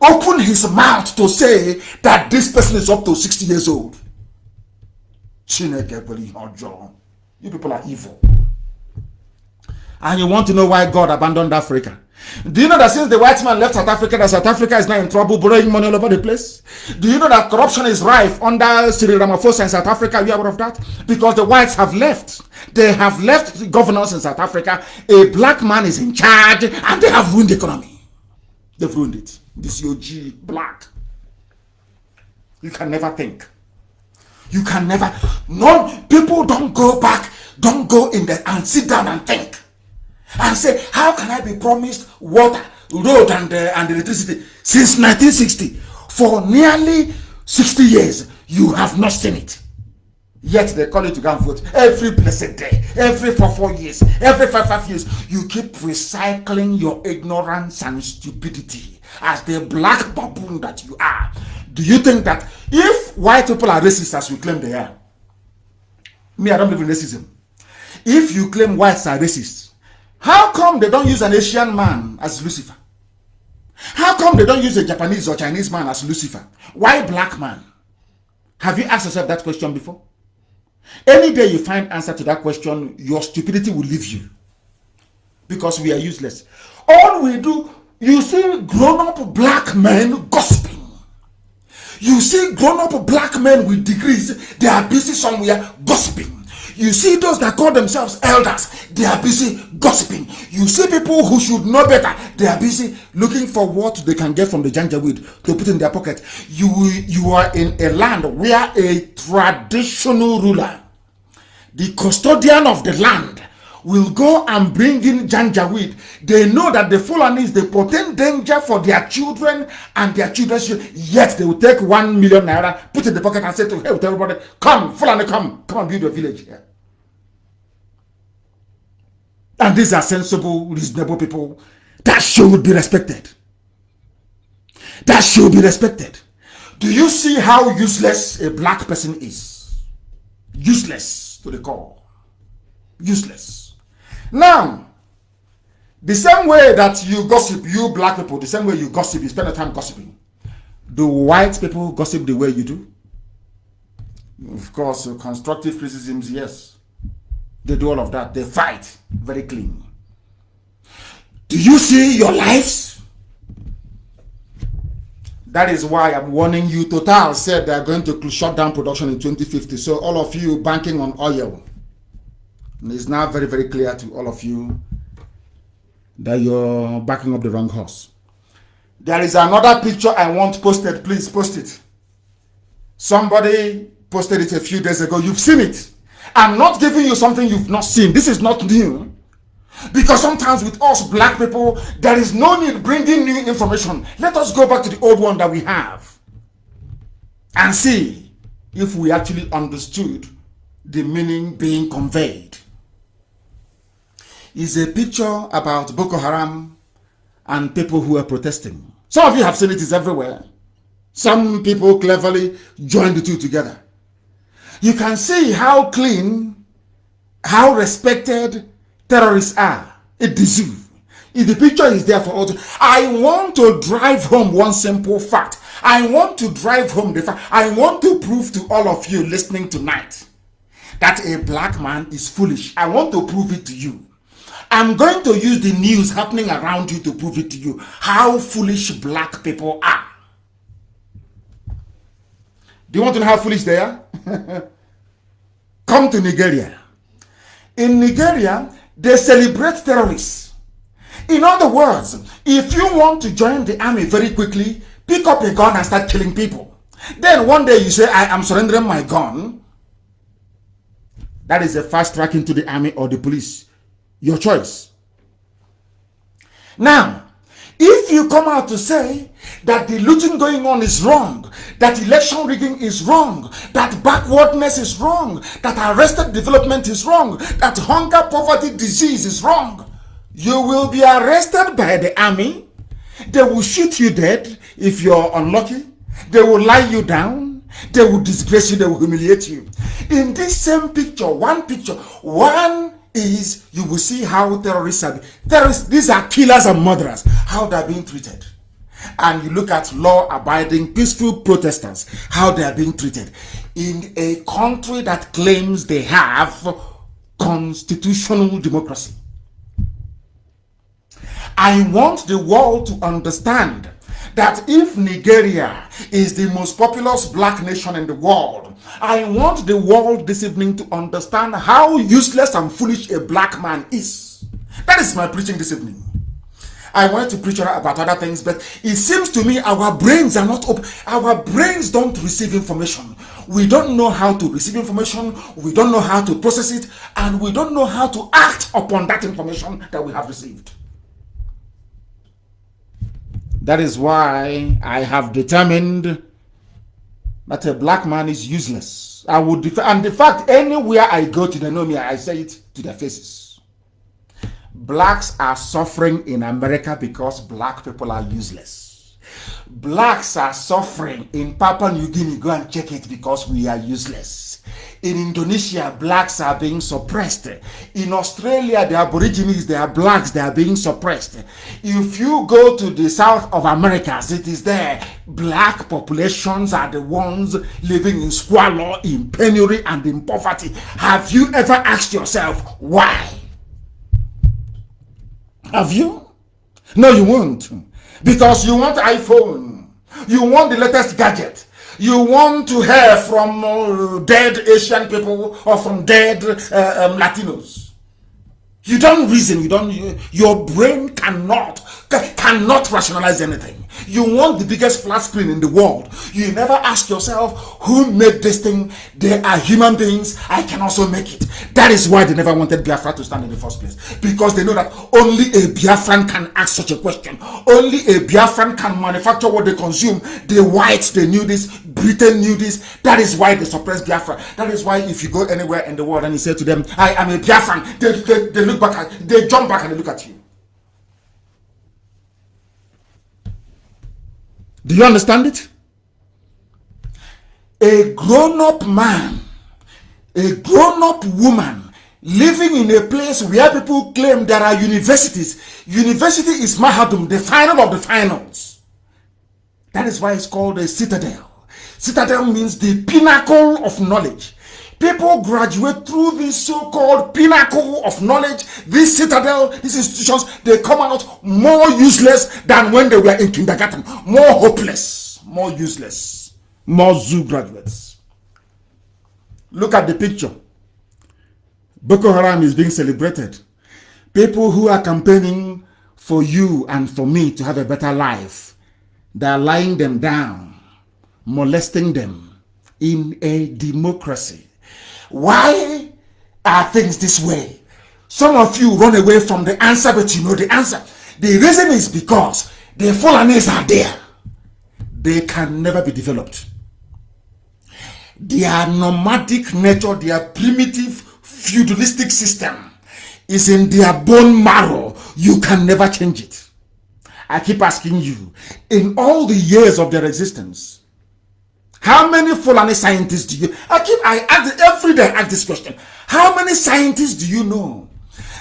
open his mouth to say that this person is up to 60 years old. You people are evil. And you want to know why God abandoned Africa? Do you know that since the white man left South Africa, that South Africa is now in trouble, borrowing money all over the place? Do you know that corruption is rife under Cyril Ramaphosa in South Africa? Are you aware of that? Because the whites have left. They have left governance in South Africa. A black man is in charge, and they have ruined the economy. They've ruined it. This OG black. You can never think. You can never. No, people don't go back. Don't go in there and sit down and think. And say, how can I be promised water, road, and electricity since 1960? For nearly 60 years, you have not seen it. Yet they call you to go and vote every blessed day, every 4 years, every 5 years. You keep recycling your ignorance and stupidity as the black baboon that you are. Do you think that if white people are racist as we claim they are? Me, I don't believe in racism. If you claim whites are racist, how come they don't use an Asian man as Lucifer? How come they don't use a Japanese or Chinese man as Lucifer? Why black man? Have you asked yourself that question before? Any day you find answer to that question, your stupidity will leave you. Because we are useless. All we do, you see grown-up black men gossiping. You see grown-up black men with degrees, they are busy somewhere gossiping. You see those that call themselves elders, they are busy gossiping. You see people who should know better, they are busy looking for what they can get from the janjaweed to put in their pocket. You are in a land where a traditional ruler, the custodian of the land, will go and bring in janjaweed. They know that the Fulani is the potent danger for their children and their children's children. Yet they will take 1 million naira, put it in the pocket and say to everybody, come, Fulani, come and build a village here. And these are sensible, reasonable people that should be respected. That should be respected. Do you see how useless a black person is? Useless to the core. Useless. Now, the same way that you gossip, you black people, the same way you gossip, you spend the time gossiping. Do white people gossip the way you do? Of course, constructive criticisms, yes. They do all of that. They fight very clean. Do you see your lives? That is why I'm warning you. Total said they are going to shut down production in 2050. So all of you banking on oil, it's now very, very clear to all of you that you're backing up the wrong horse. There is another picture I want posted. Please post it. Somebody posted it a few days ago. You've seen it. I'm not giving you something you've not seen. This is not new. Because sometimes with us black people, there is no need bringing new information. Let us go back to the old one that we have and see if we actually understood the meaning being conveyed. Is a picture about Boko Haram and people who are protesting. Some of you have seen it, it's everywhere. Some people cleverly join the two together. You can see how clean, how respected terrorists are. It deserves. If the picture is there for all, I want to drive home one simple fact. I want to drive home the fact. I want to prove to all of you listening tonight that a black man is foolish. I want to prove it to you. I'm going to use the news happening around you to prove it to you how foolish black people are. Do you want to know how foolish they are? Come to Nigeria. In Nigeria, they celebrate terrorists. In other words, if you want to join the army very quickly, pick up a gun and start killing people. Then one day you say, I am surrendering my gun. That is a fast track into the army or the police. Your choice. Now, if you come out to say that the looting going on is wrong, that election rigging is wrong, that backwardness is wrong, that arrested development is wrong, that hunger, poverty, disease is wrong, you will be arrested by the army. They will shoot you dead if you're unlucky. They will lie you down. They will disgrace you. They will humiliate you. In this same picture, one is you will see how terrorists are. These are killers and murderers, how they're being treated. And you look at law-abiding, peaceful protesters, how they are being treated. In a country that claims they have constitutional democracy. I want the world to understand that if Nigeria is the most populous black nation in the world, I want the world this evening to understand how useless and foolish a black man is. That is my preaching this evening. I wanted to preach about other things, but it seems to me our brains are not open. Our brains don't receive information. We don't know how to receive information. We don't know how to process it. And we don't know how to act upon that information that we have received. That is why I have determined that a black man is useless. I would and the fact anywhere I go to, they know me, I say it to their faces. Blacks are suffering in America because black people are useless. Blacks are suffering in Papua New Guinea. Go and check it, because we are useless. In Indonesia, blacks are being suppressed. In Australia, the Aborigines, they are blacks, they are being suppressed. If you go to the South of America, it is there. Black populations are the ones living in squalor, in penury, and in poverty. Have you ever asked yourself why? Have you? No, you won't. Because you want iPhone. You want the latest gadget. You want to hear from dead Asian people or from dead Latinos. You don't reason. Your brain cannot rationalize anything. You want the biggest flat screen in the world. You never ask yourself, who made this thing? They are human beings. I can also make it. That is why they never wanted Biafra to stand in the first place. Because they know that only a Biafran can ask such a question. Only a Biafran can manufacture what they consume. The whites, they knew this. Britain knew this. That is why they suppressed Biafra. That is why if you go anywhere in the world and you say to them, I am a Biafran, they look back, they jump back and they look at you. Do you understand it? A grown-up man, a grown-up woman, living in a place where people claim there are universities. University is Mahadum, the final of the finals. That is why it's called a citadel. Citadel means the pinnacle of knowledge. People graduate through this so-called pinnacle of knowledge, this citadel, these institutions, they come out more useless than when they were in kindergarten, more hopeless, more useless, more zoo graduates. Look at the picture. Boko Haram is being celebrated. People who are campaigning for you and for me to have a better life, they are lying them down, molesting them in a democracy. Why are things this way? Some of you run away from the answer, but you know the answer. The reason is because the Fulanis are there. They can never be developed. Their nomadic nature, their primitive feudalistic system is in their bone marrow. You can never change it. I keep asking you, in all the years of their existence, how many Fulani scientists do you... I ask every day, I ask this question. How many scientists do you know?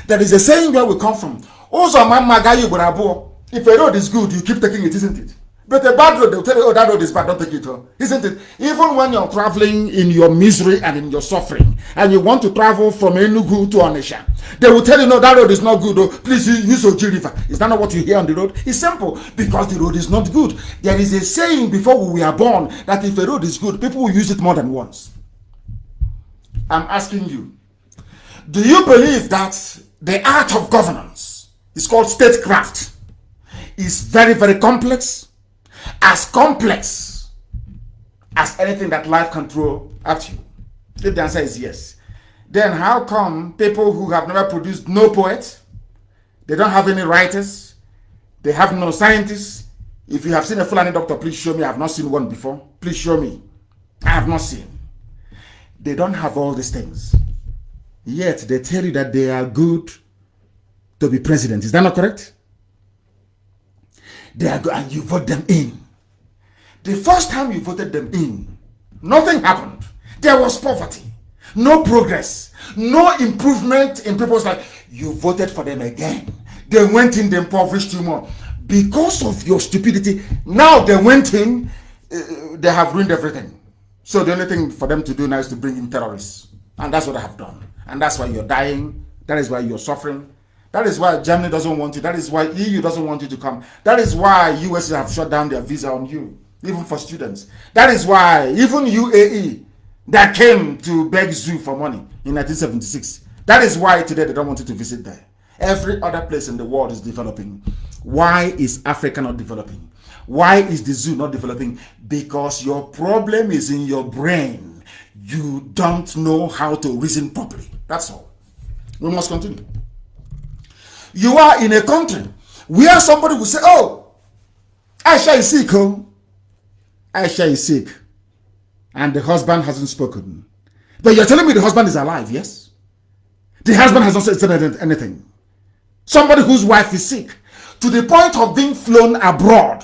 There is a saying where we come from. Also, if a road is good, you keep taking it, isn't it? But a bad road, they'll tell you, oh, that road is bad, don't take it, isn't it? Even when you're traveling in your misery and in your suffering, and you want to travel from Enugu to Aisha, they will tell you, no, that road is not good, please use Oji River. Is that not what you hear on the road? It's simple, because the road is not good. There is a saying before we are born, that if a road is good, people will use it more than once. I'm asking you, do you believe that the art of governance is called statecraft, is very, very complex as anything that life can throw at you? If the answer is yes, then how come people who have never produced no poet, they don't have any writers, they have no scientists? If you have seen a Fulani doctor, please show me. I have not seen one before. Please show me. I have not seen. They don't have all these things. Yet they tell you that they are good to be president. Is that not correct? They are good and you vote them in. The first time you voted them in, nothing happened. There was poverty, no progress, no improvement in people's life. You voted for them again. They went in, they impoverished you more. Because of your stupidity, now they went in, they have ruined everything. So the only thing for them to do now is to bring in terrorists. And that's what I have done. And that's why you're dying. That is why you're suffering. That is why Germany doesn't want you. That is why EU doesn't want you to come. That is why US have shut down their visa on you, even for students. That is why even UAE that came to beg zoo for money in 1976. That is why today they don't want you to visit there. Every other place in the world is developing. Why is Africa not developing? Why is the zoo not developing? Because your problem is in your brain. You don't know how to reason properly. That's all. We must continue. You are in a country where somebody will say, oh, Aisha is sick, oh. Aisha is sick. And the husband hasn't spoken. But you're telling me the husband is alive, yes? The husband has not said anything. Somebody whose wife is sick, to the point of being flown abroad,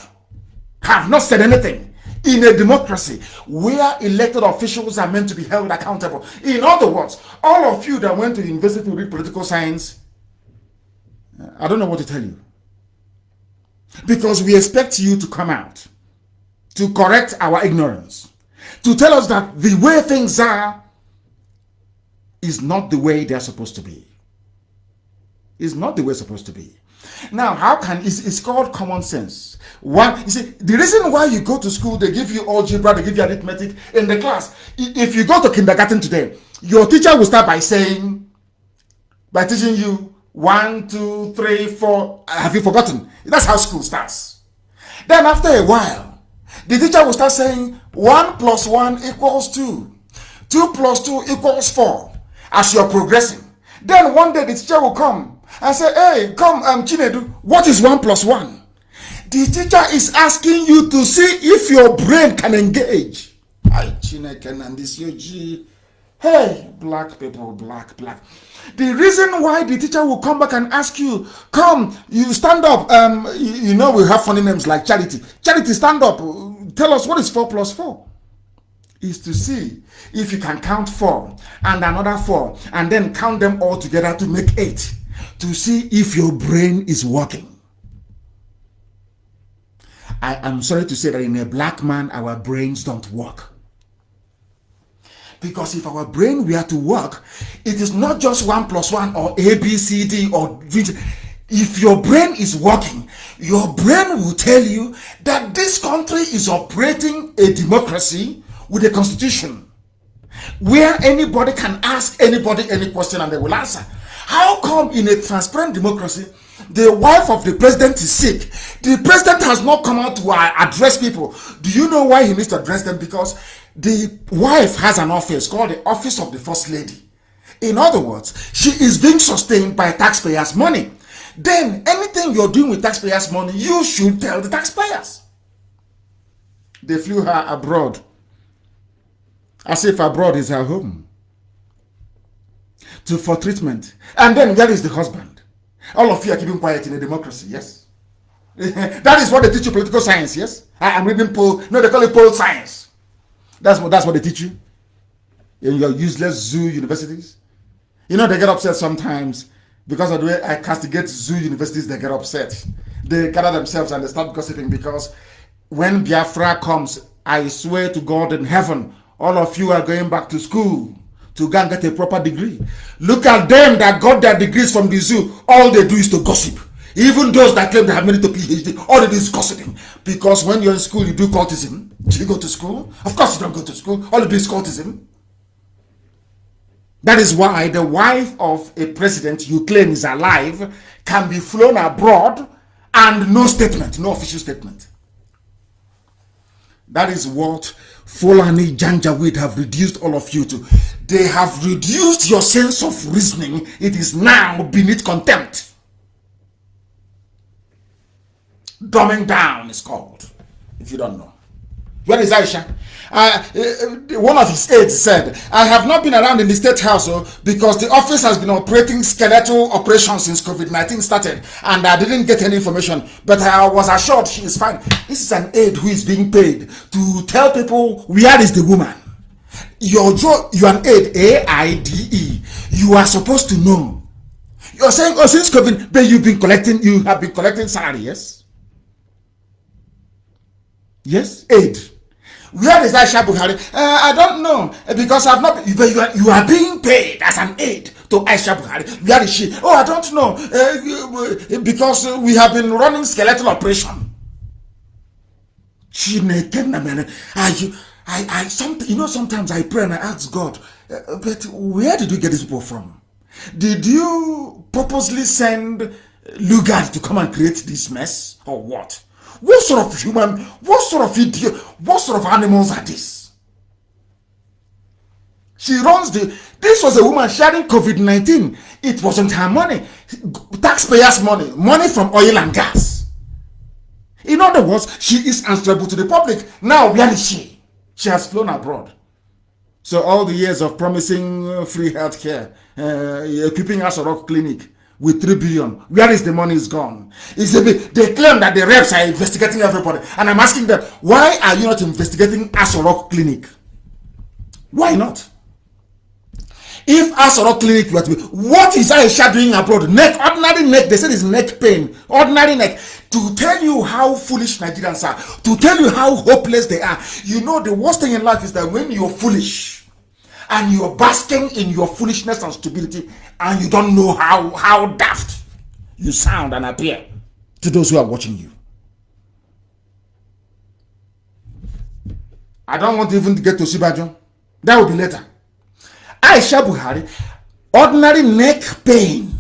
have not said anything. In a democracy where elected officials are meant to be held accountable. In other words, all of you that went to university to read political science, I don't know what to tell you. Because we expect you to come out, to correct our ignorance, to tell us that the way things are is not the way they're supposed to be. It's not the way it's supposed to be. Now, how can it's called common sense? One, you see, the reason why you go to school, they give you algebra, they give you arithmetic in the class. If you go to kindergarten today, your teacher will start by teaching you 1, 2, 3, 4. Have you forgotten? That's how school starts. Then after a while, the teacher will start saying 1 plus 1 equals 2. 2 plus 2 equals 4. As you're progressing. Then one day the teacher will come and say, hey, come, Chinedu, what is 1 plus 1? The teacher is asking you to see if your brain can engage. Hey, black people, black. The reason why the teacher will come back and ask you, come, you stand up. You know we have funny names like Charity. Charity, stand up. Tell us what is 4 plus 4. is to see if you can count 4 and another 4 and then count them all together to make 8, to see if your brain is working. I am sorry to say that in a black man, our brains don't work. Because if our brain were to work, it is not just 1 + 1 or A, B, C, D or if your brain is working, your brain will tell you that this country is operating a democracy with a constitution where anybody can ask anybody any question and they will answer. How come in a transparent democracy, the wife of the president is sick? The president has not come out to address people. Do you know why he needs to address them? Because the wife has an office called the Office of the First Lady. In other words, she is being sustained by taxpayers' money. Then anything you're doing with taxpayers' money, you should tell the taxpayers. They flew her abroad, as if abroad is her home, for treatment. And then where is the husband? All of you are keeping quiet in a democracy, yes? That is what they teach you, political science, yes? I'm reading poll, no, they call it poll science. That's what they teach you in your useless zoo universities. You know, they get upset sometimes because of the way I castigate zoo universities. They get upset. They gather themselves and they start gossiping, because when Biafra comes, I swear to God in heaven, all of you are going back to school to go and get a proper degree. Look at them that got their degrees from the zoo. All they do is to gossip. Even those that claim they have made it to PhD, all they do is gossiping. Because when you're in school, you do cultism. Do you go to school? Of course you don't go to school. All you do is cultism. That is why the wife of a president you claim is alive can be flown abroad and no statement, no official statement. That is what Fulani Janjaweed have reduced all of you to. They have reduced your sense of reasoning. It is now beneath contempt. Dumbing down is called, if you don't know. Where is Aisha? One of his aides said, I have not been around in the State House because the office has been operating skeletal operations since COVID-19 started, and I didn't get any information, but I was assured she is fine. This is an aide who is being paid to tell people where is the woman. You're an aide, A-I-D-E. You are supposed to know. You're saying, oh, since COVID, but you have been collecting salary, yes? Yes, aid. Where is Aisha Buhari? I don't know, because I've not. You are being paid as an aid to Aisha Buhari. Where is she? Oh, I don't know, because we have been running skeletal operation. Sometimes I pray and I ask God, but where did you get these people from? Did you purposely send Lugard to come and create this mess, or what? What sort of human, what sort of idiot, what sort of animals are these? She runs this was a woman sharing COVID-19. It wasn't her money. Taxpayers' money. Money from oil and gas. In other words, she is answerable to the public. Now, where is she? She has flown abroad. So all the years of promising free health care, equipping us a rock clinic with 3 billion, where is the money is gone? They claim that the reps are investigating everybody, and I'm asking them, why are you not investigating Asorok Clinic? Why not? If Asorok Clinic were to be, what is Aisha doing abroad? Ordinary neck, they said it's neck pain, ordinary neck. To tell you how foolish Nigerians are, to tell you how hopeless they are. You know, the worst thing in life is that when you're foolish and you're basking in your foolishness and stupidity, and you don't know how daft you sound and appear to those who are watching you. I don't want to even get to Sibajo. That will be later. Aisha Buhari, ordinary neck pain.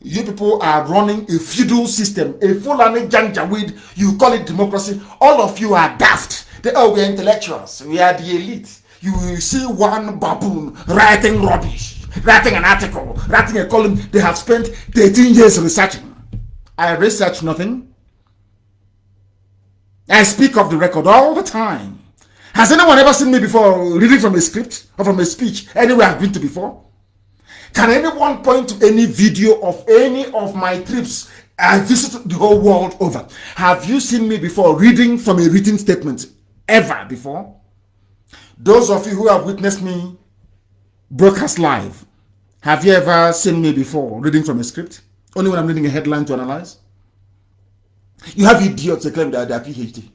You people are running a feudal system, a Fulani Janjaweed. You call it democracy. All of you are daft. We are intellectuals. We are the elite. You will see one baboon writing rubbish, writing an article, writing a column. They have spent 13 years researching. I research nothing. I speak off the record all the time. Has anyone ever seen me before reading from a script or from a speech anywhere I've been to before? Can anyone point to any video of any of my trips? I visited the whole world over. Have you seen me before reading from a written statement? Ever before? Those of you who have witnessed me broadcast live, have you ever seen me before reading from a script? Only when I'm reading a headline to analyze? You have idiots that claim that they are PhD.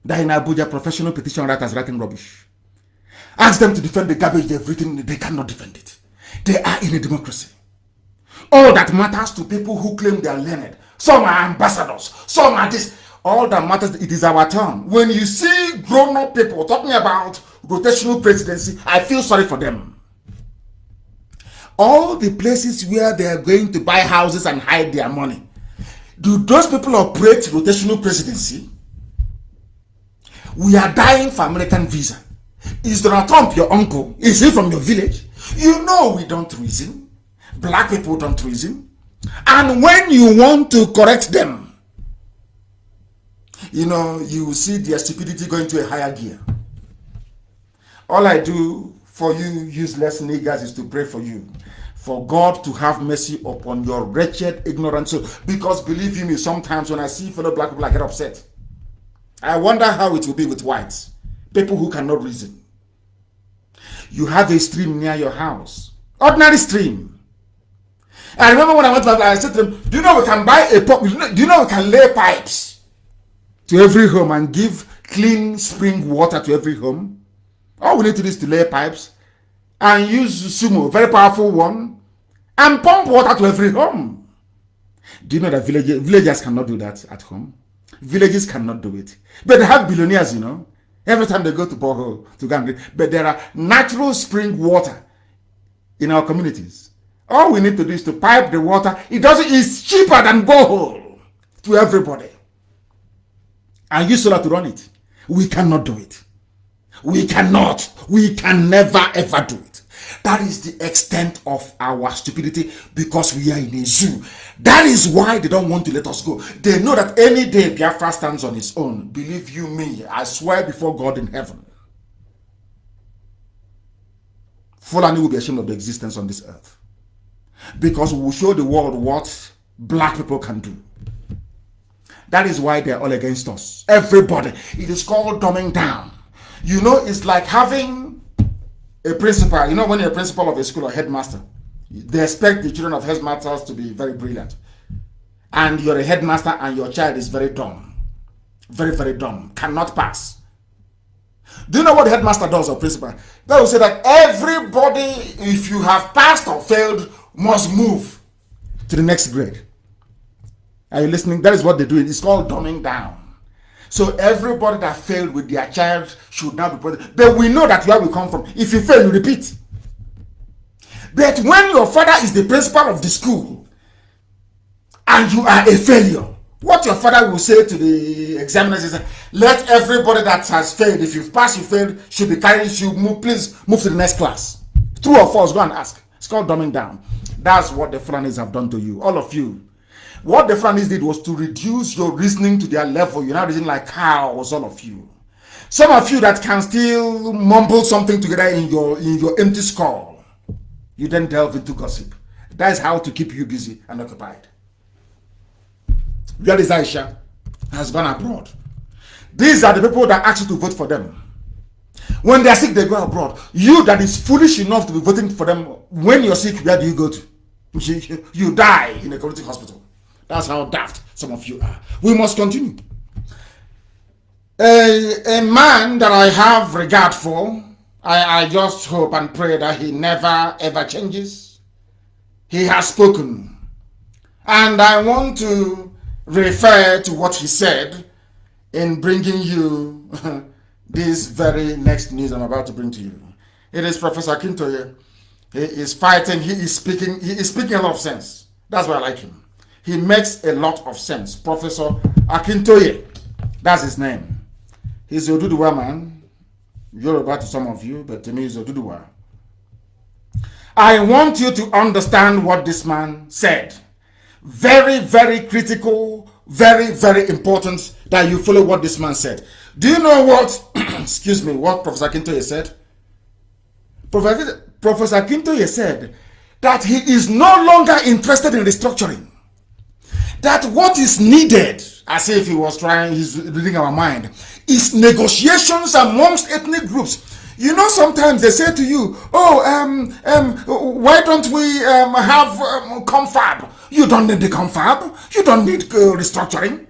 They're in Abuja, professional petition writers writing rubbish. Ask them to defend the garbage they've written, they cannot defend it. They are in a democracy. All that matters to people who claim they are learned. Some are ambassadors, some are this. All that matters, it is our turn. When you see grown-up people talking about rotational presidency, I feel sorry for them. All the places where they are going to buy houses and hide their money, do those people operate rotational presidency? We are dying for American visa. Is Donald Trump your uncle? Is he from your village? You know we don't reason. Black people don't reason. And when you want to correct them, you know, you will see their stupidity going to a higher gear. All I do for you useless niggers is to pray for you, for God to have mercy upon your wretched, ignorant soul. Because believe you me, sometimes when I see fellow black people, I get upset. I wonder how it will be with whites, people who cannot reason. You have a stream near your house, ordinary stream. I remember when I went to I said to them, do you know we can buy a pump? Do you know we can lay pipes to every home and give clean spring water to every home? All we need to do is to lay pipes and use sumo, very powerful one, and pump water to every home. Do you know that villagers cannot do that at home? Villages cannot do it. But they have billionaires, you know. Every time they go to borehole to go and get, but there are natural spring water in our communities. All we need to do is to pipe the water. It's cheaper than borehole to everybody. And use solar to run it. We cannot do it. We cannot. We can never ever do it. That is the extent of our stupidity because we are in a zoo. That is why they don't want to let us go. They know that any day Biafra stands on its own. Believe you me, I swear before God in heaven, Fulani will be ashamed of the existence on this earth. Because we will show the world what black people can do. That is why they are all against us. Everybody. It is called dumbing down. You know, it's like having a principal. You know, when you're a principal of a school or headmaster, they expect the children of headmasters to be very brilliant. And you're a headmaster and your child is very dumb. Very, very dumb. Cannot pass. Do you know what the headmaster does or principal? They will say that everybody, if you have passed or failed, must move to the next grade. Are you listening? That is what they do. It's called dumbing down. So everybody that failed with their child should now be put. But we know that where we come from. If you fail, you repeat. But when your father is the principal of the school and you are a failure, what your father will say to the examiners is, let everybody that has failed, if you've passed, you failed, should be carried, should move, please move to the next class. True or false, go and ask. It's called dumbing down. That's what the Fulanis have done to you, all of you. What the Fulanis did was to reduce your reasoning to their level. You're not reasoning like cows, all of you. Some of you that can still mumble something together in your empty skull. You then delve into gossip. That is how to keep you busy and occupied. Where is Aisha? Has gone abroad. These are the people that ask you to vote for them. When they are sick, they go abroad. You that is foolish enough to be voting for them, when you're sick, where do you go to? You die in a community hospital. That's how daft some of you are. We must continue. A man that I have regard for, I just hope and pray that he never ever changes. He has spoken. And I want to refer to what he said in bringing you this very next news I'm about to bring to you. It is Professor Akintoye. He is fighting, he is speaking a lot of sense. That's why I like him. He makes a lot of sense. Professor Akintoye, that's his name. He's a Oduduwa man. Yoruba to some of you, but to me he's a Oduduwa. I want you to understand what this man said. Very, very critical, very, very important that you follow what this man said. Do you know what, excuse me, what Professor Akintoye said? Professor Akintoye said that he is no longer interested in restructuring. That what is needed, as if he was trying, he's reading our mind, is negotiations amongst ethnic groups. You know, sometimes they say to you, oh, why don't we have confab? You don't need the confab. You don't need restructuring.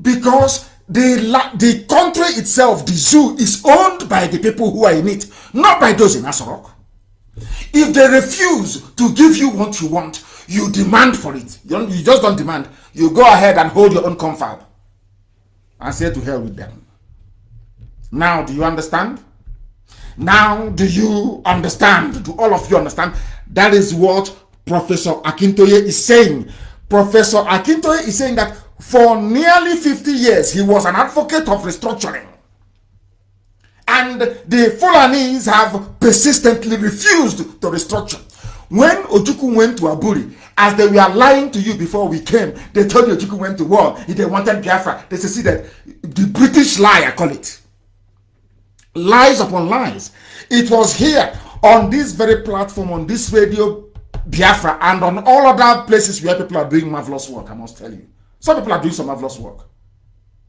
Because the country itself, the zoo, is owned by the people who are in it, not by those in Asorok. If they refuse to give you what you want, you demand for it. You just don't demand. You go ahead and hold your own confab and say to hell with them. Now, do you understand? Now, do you understand? Do all of you understand? That is what Professor Akintoye is saying. Professor Akintoye is saying that for nearly 50 years, he was an advocate of restructuring. And the Fulanis have persistently refused to restructure. When Ojukwu went to Aburi, as they were lying to you before we came, they told you Ojukwu went to war. If they wanted Biafra, they seceded. The British lie, I call it. Lies upon lies. It was here on this very platform, on this radio, Biafra, and on all other places where people are doing marvelous work, I must tell you. Some people are doing some marvelous work.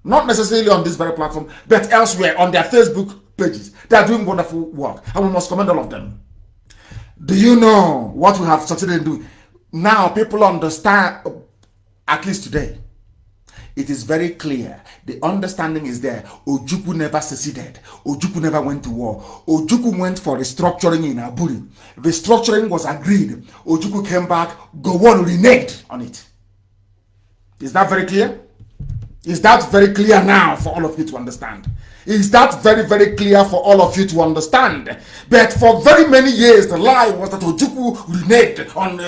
Not necessarily on this very platform, but elsewhere on their Facebook pages. They are doing wonderful work, and we must commend all of them. Do you know what we have succeeded in doing? Now people understand, at least today. It is very clear. The understanding is there. Ojukwu never seceded. Ojukwu never went to war. Ojukwu went for restructuring in Aburi. Restructuring was agreed. Ojukwu came back. Gowon reneged on it. Is that very clear? Is that very clear now for all of you to understand? Is that very, very clear for all of you to understand? But for very many years, the lie was that Ojukwu reneged on.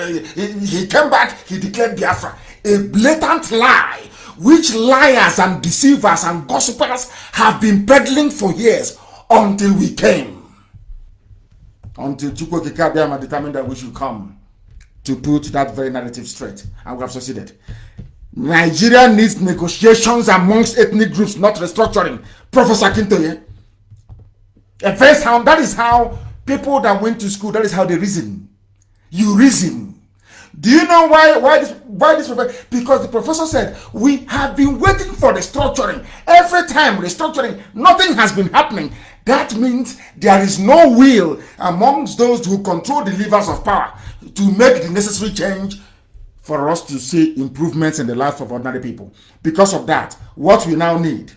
He came back. He declared Biafra. A blatant lie, which liars and deceivers and gossipers have been peddling for years until we came. Until Chukwu Kikabiyama determined that we should come to put that very narrative straight. And we have succeeded. Nigeria needs negotiations amongst ethnic groups, not restructuring. Professor Akintoye. That is how people that went to school, that is how they reason. You reason. Do you know why this professor? Because the professor said, we have been waiting for restructuring. Every time restructuring, nothing has been happening. That means there is no will amongst those who control the levers of power to make the necessary change for us to see improvements in the life of ordinary people. Because of that, what we now need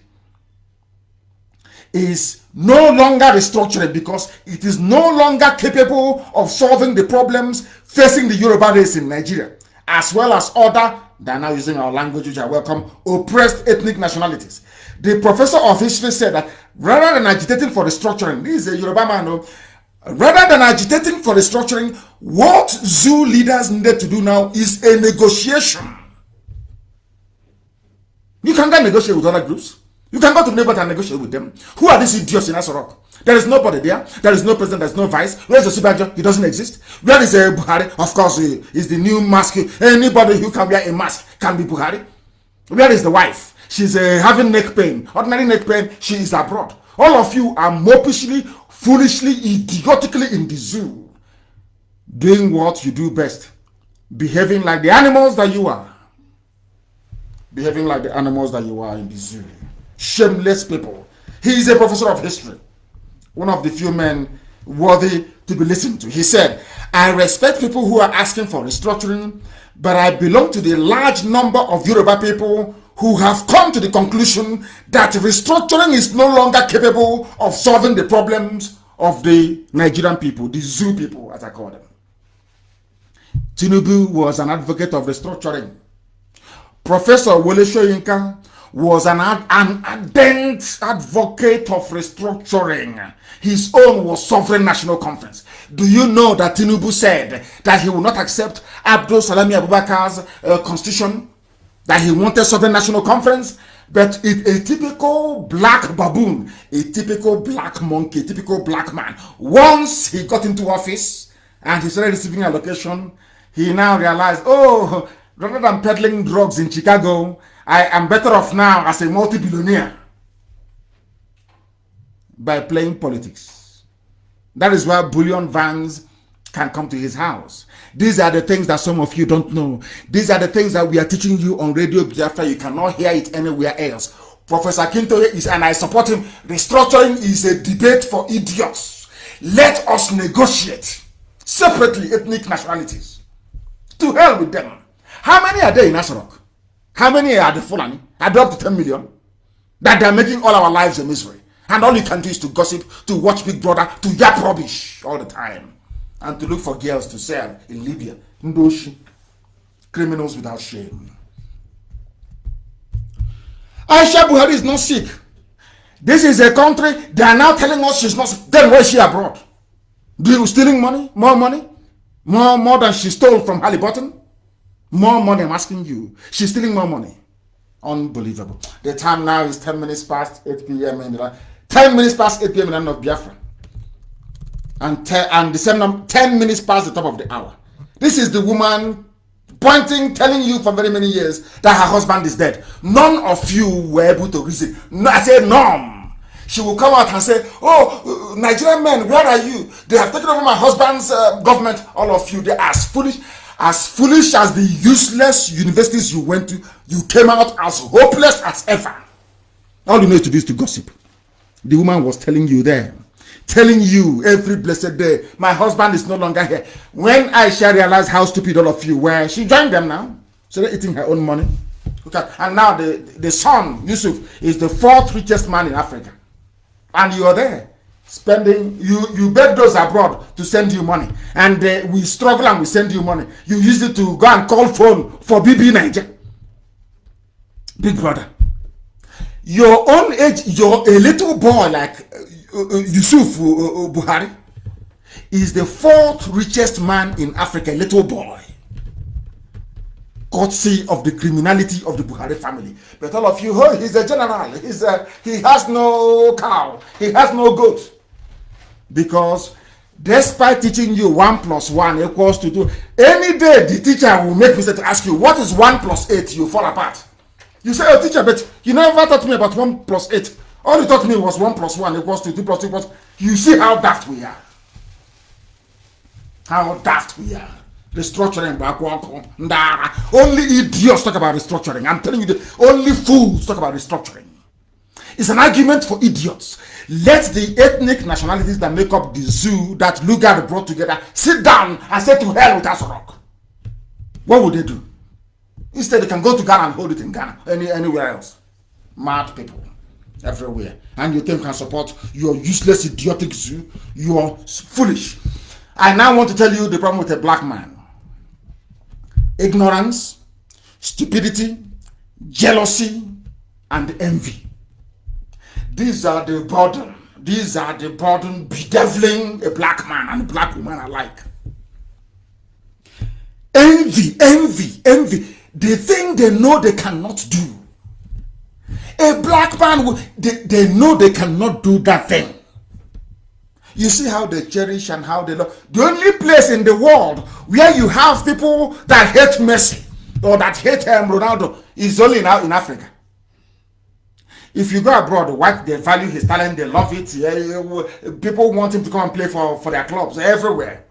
is no longer restructuring, because it is no longer capable of solving the problems facing the Yoruba race in Nigeria, as well as other, they are now using our language, which I welcome, oppressed ethnic nationalities. The professor of history said that rather than agitating for restructuring, this is a Yoruba man, rather than agitating for restructuring, what zoo leaders needed to do now is a negotiation. You can go negotiate with other groups. You can go to the neighborhood and negotiate with them. Who are these idiots in Asorok? There is nobody there. There is no president. There is no vice. Where is Osibajo? He doesn't exist. Where is Buhari? Of course, he is the new mask. Anybody who can wear a mask can be Buhari. Where is the wife? She's having neck pain. Ordinary neck pain. She is abroad. All of you are mopishly, foolishly, idiotically in the zoo, doing what you do best, behaving like the animals that you are. Behaving like the animals that you are in the zoo. Shameless people. He is a professor of history, one of the few men worthy to be listened to. He said, I respect people who are asking for restructuring, but I belong to the large number of Yoruba people who have come to the conclusion that restructuring is no longer capable of solving the problems of the Nigerian people, the zoo people, as I call them. Tinubu was an advocate of restructuring. Professor Wole Soyinka was an ardent advocate of restructuring. His own was Sovereign National Conference. Do you know that Tinubu said that he will not accept Abdul Salami Abubakar's constitution, that he wanted Sovereign National Conference? But a typical black baboon, a typical black monkey, a typical black man, once he got into office and he started receiving allocation, he now realized, oh, rather than peddling drugs in Chicago, I am better off now as a multi-billionaire by playing politics. That is why bullion vans can come to his house. These are the things that some of you don't know. These are the things that we are teaching you on Radio Biafra. You cannot hear it anywhere else. Professor Kintoye is, and I support him, restructuring is a debate for idiots. Let us negotiate separately ethnic nationalities. To hell with them. How many are there in Asarok? How many are the Fulani? Are they up to 10 million? That they're making all our lives a misery. And all you can do is to gossip, to watch Big Brother, to yap rubbish all the time. And to look for girls to sell in Libya. Ndoshi. Criminals without shame. Aisha Buhari is not sick. This is a country, they are now telling us she's not sick. Then where is she abroad? Do you stealing money? More money? More than she stole from Halliburton? More money, I'm asking you. She's stealing more money. Unbelievable. The time now is 10 minutes past 8 p.m. in the 10 minutes past 8 p.m. in the land of Biafra. And the same number, 10 minutes past the top of the hour. This is the woman pointing, telling you for very many years that her husband is dead. None of you were able to reason. No, I say none. She will come out and say, oh, Nigerian men, where are you? They have taken over my husband's government. All of you, they're as foolish as the useless universities you went to. You came out as hopeless as ever. All you need to do is to gossip. The woman was telling you there, telling you every blessed day, my husband is no longer here. When Aisha realized how stupid all of you were, she joined them now. So they're eating her own money. Okay. And now the son, Yusuf, is the 4th richest man in Africa. And you are there spending, you beg those abroad to send you money. And we struggle and we send you money. You use it to go and call phone for BB Niger. Big brother. Your own age, you're a little boy like Yusuf Buhari is the 4th richest man in Africa, little boy. Courtesy of the criminality of the Buhari family. But all of you, oh, he's a general. He has no cow. He has no goat. Because despite teaching you 1 + 1 = 2, any day the teacher will make mistake to ask you, what is 1 + 8? You fall apart. You say, oh teacher, but you never taught me about 1 + 8. All you taught me was 1 + 1 = 2, 2 + 2 +. You see how daft we are. How daft we are. Restructuring. Only idiots talk about restructuring. I'm telling you, only fools talk about restructuring. It's an argument for idiots. Let the ethnic nationalities that make up the zoo that Lugard brought together sit down and say to hell with Asarok. What would they do? Instead, they can go to Ghana and hold it in Ghana, anywhere else. Mad people everywhere. And you think can support your useless, idiotic zoo? You are foolish. I now want to tell you the problem with a black man. Ignorance, stupidity, jealousy, and envy. These are the burden. These are the burden bedeviling a black man and a black woman alike. Envy, envy, envy. The thing they know they cannot do. A black man, they know they cannot do that thing. You see how they cherish and how they love. The only place in the world where you have people that hate Messi or that hate Ronaldo is only now in Africa. If you go abroad, white, they value his talent, they love it. People want him to come and play for their clubs everywhere.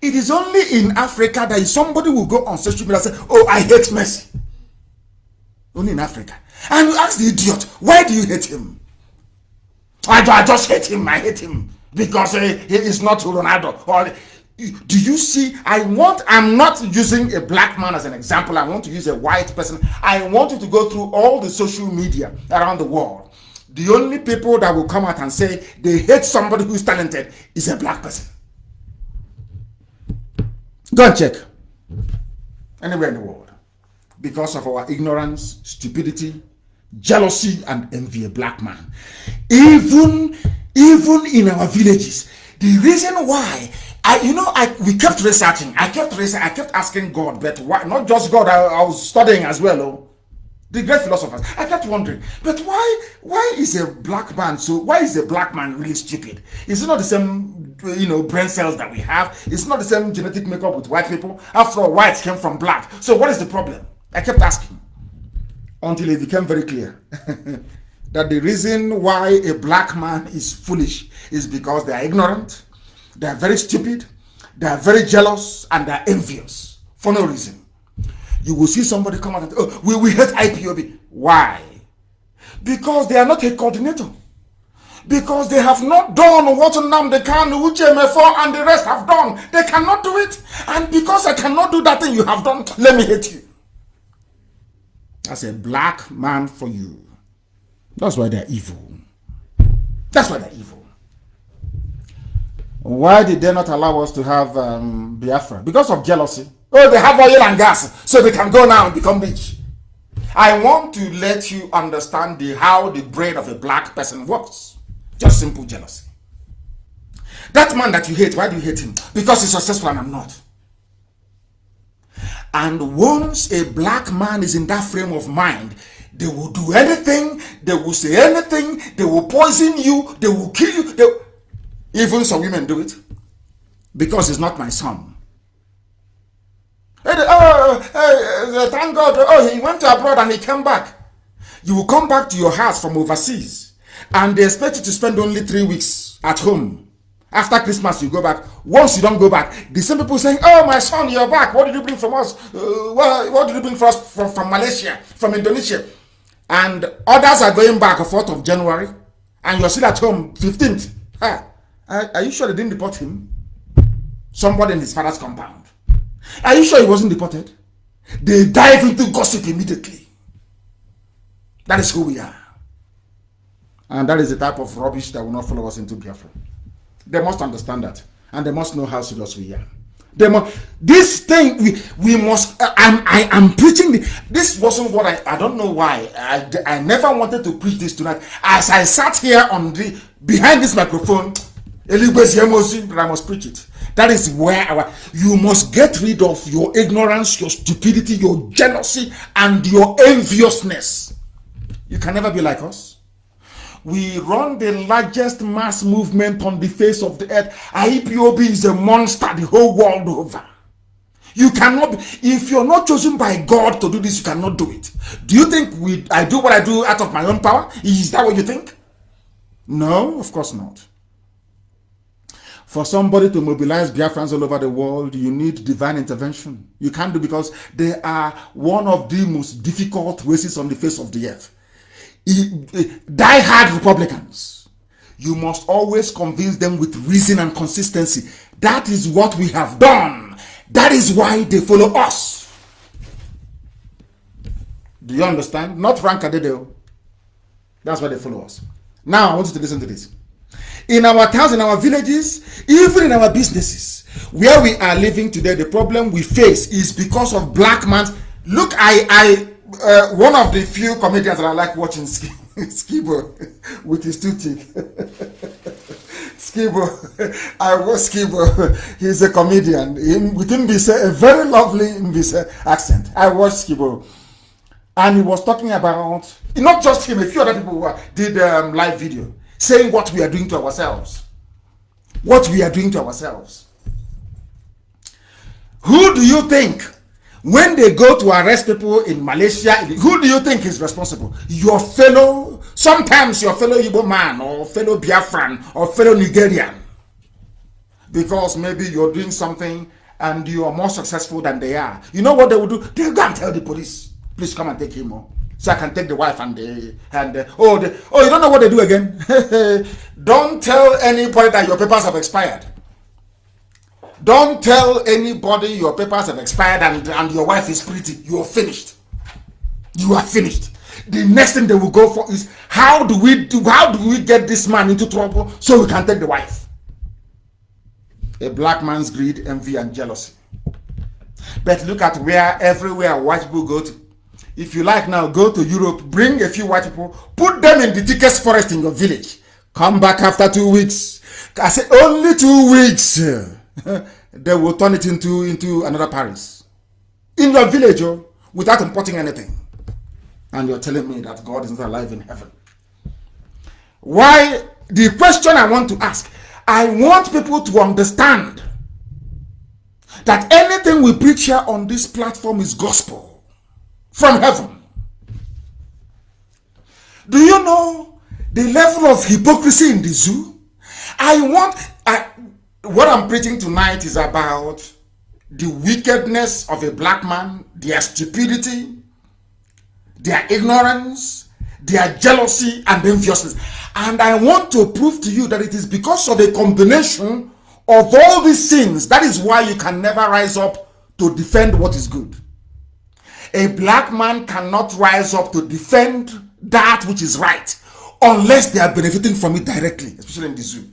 It is only in Africa that somebody will go on social media and say, oh, I hate Messi. Only in Africa. And you ask the idiot, why do you hate him? I just hate him. I hate him because he is not Ronaldo. Or do you see? I'm not using a black man as an example. I want to use a white person. I want you to go through all the social media around the world. The only people that will come out and say they hate somebody who is talented is a black person. Go and check anywhere in the world. Because of our ignorance, stupidity, jealousy, and envy, a black man. Even in our villages, the reason why we kept researching. I kept asking God, but why not just God? I was studying as well. Oh, the great philosophers. I kept wondering, but why is a black man really stupid? Is it not the same brain cells that we have? It's not the same genetic makeup with white people. After all, whites came from black. So what is the problem? I kept asking until it became very clear that the reason why a black man is foolish is because they are ignorant, they are very stupid, they are very jealous, and they are envious for no reason. You will see somebody come out and we hate IPOB. Why? Because they are not a coordinator. Because they have not done what Nnamdi Kanu, Uchemefo, and the rest have done. They cannot do it. And because I cannot do that thing you have done, let me hate you. That's a black man for you. That's why they're evil. That's why they're evil. Why did they not allow us to have Biafra? Because of jealousy. Oh, they have oil and gas, so they can go now and become rich. I want to let you understand how the brain of a black person works. Just simple jealousy. That man that you hate, why do you hate him? Because he's successful and I'm not. And once a black man is in that frame of mind, they will do anything, they will say anything, they will poison you, they will kill you. Even some women do it. Because he's not my son. Thank God, he went to abroad and he came back. You will come back to your house from overseas and they expect you to spend only 3 weeks at home. After Christmas, you go back. Once you don't go back, the same people saying, oh, my son, you're back. What did you bring from us? What did you bring for us from Malaysia, from Indonesia? And others are going back 4th of January and you're still at home 15th. Are you sure they didn't deport him? Somebody in his father's compound. Are you sure he wasn't deported? They dive into gossip immediately. That is who we are. And that is the type of rubbish that will not follow us into Biafra. They must understand that. And they must know how serious we are. This thing, we must, I am preaching, this wasn't what I don't know why. I never wanted to preach this tonight. As I sat here behind this microphone, but I must preach it. That is where you must get rid of your ignorance, your stupidity, your jealousy, and your enviousness. You can never be like us. We run the largest mass movement on the face of the earth. IPOB is a monster the whole world over. You cannot, if you're not chosen by God to do this, you cannot do it. Do you think I do what I do out of my own power? Is that what you think? No, of course not. For somebody to mobilize Biafrans all over the world, you need divine intervention. You can't do because they are one of the most difficult races on the face of the earth. Die-hard Republicans. You must always convince them with reason and consistency. That is what we have done. That is why they follow us. Do you understand? Not Rankadedeo. That's why they follow us. Now, I want you to listen to this. In our towns, in our villages, even in our businesses, where we are living today, the problem we face is because of black man. Look, one of the few comedians that I like watching, Skibo, with his two teeth. Skibo, I watch Skibo. He's a comedian. With Mbise, a very lovely Mbise accent. I watched Skibo. And he was talking about, not just him, a few other people who did live video, saying what we are doing to ourselves. What we are doing to ourselves. Who do you think, when they go to arrest people in Malaysia, who do you think is responsible? Your fellow, sometimes your fellow Igbo man, or fellow Biafran, or fellow Nigerian. Because maybe you're doing something and you are more successful than they are. You know what they will do? They'll go and tell the police, please come and take him home. So I can take the wife and you don't know what they do again? Don't tell anybody that your papers have expired. Don't tell anybody your papers have expired and your wife is pretty. You are finished. You are finished. The next thing they will go for is how do we get this man into trouble so we can take the wife? A black man's greed, envy, and jealousy. But look at where everywhere white people go to. If you like now, go to Europe, bring a few white people, put them in the thickest forest in your village. Come back after 2 weeks. I say only 2 weeks. They will turn it into another Paris. In your village, without importing anything. And you're telling me that God is not alive in heaven. Why? The question I want to ask, I want people to understand that anything we preach here on this platform is gospel. From heaven. Do you know the level of hypocrisy in the zoo? What I'm preaching tonight is about the wickedness of a black man, their stupidity, their ignorance, their jealousy and enviousness. And I want to prove to you that it is because of a combination of all these sins. That is why you can never rise up to defend what is good. A black man cannot rise up to defend that which is right unless they are benefiting from it directly, especially in the zoo.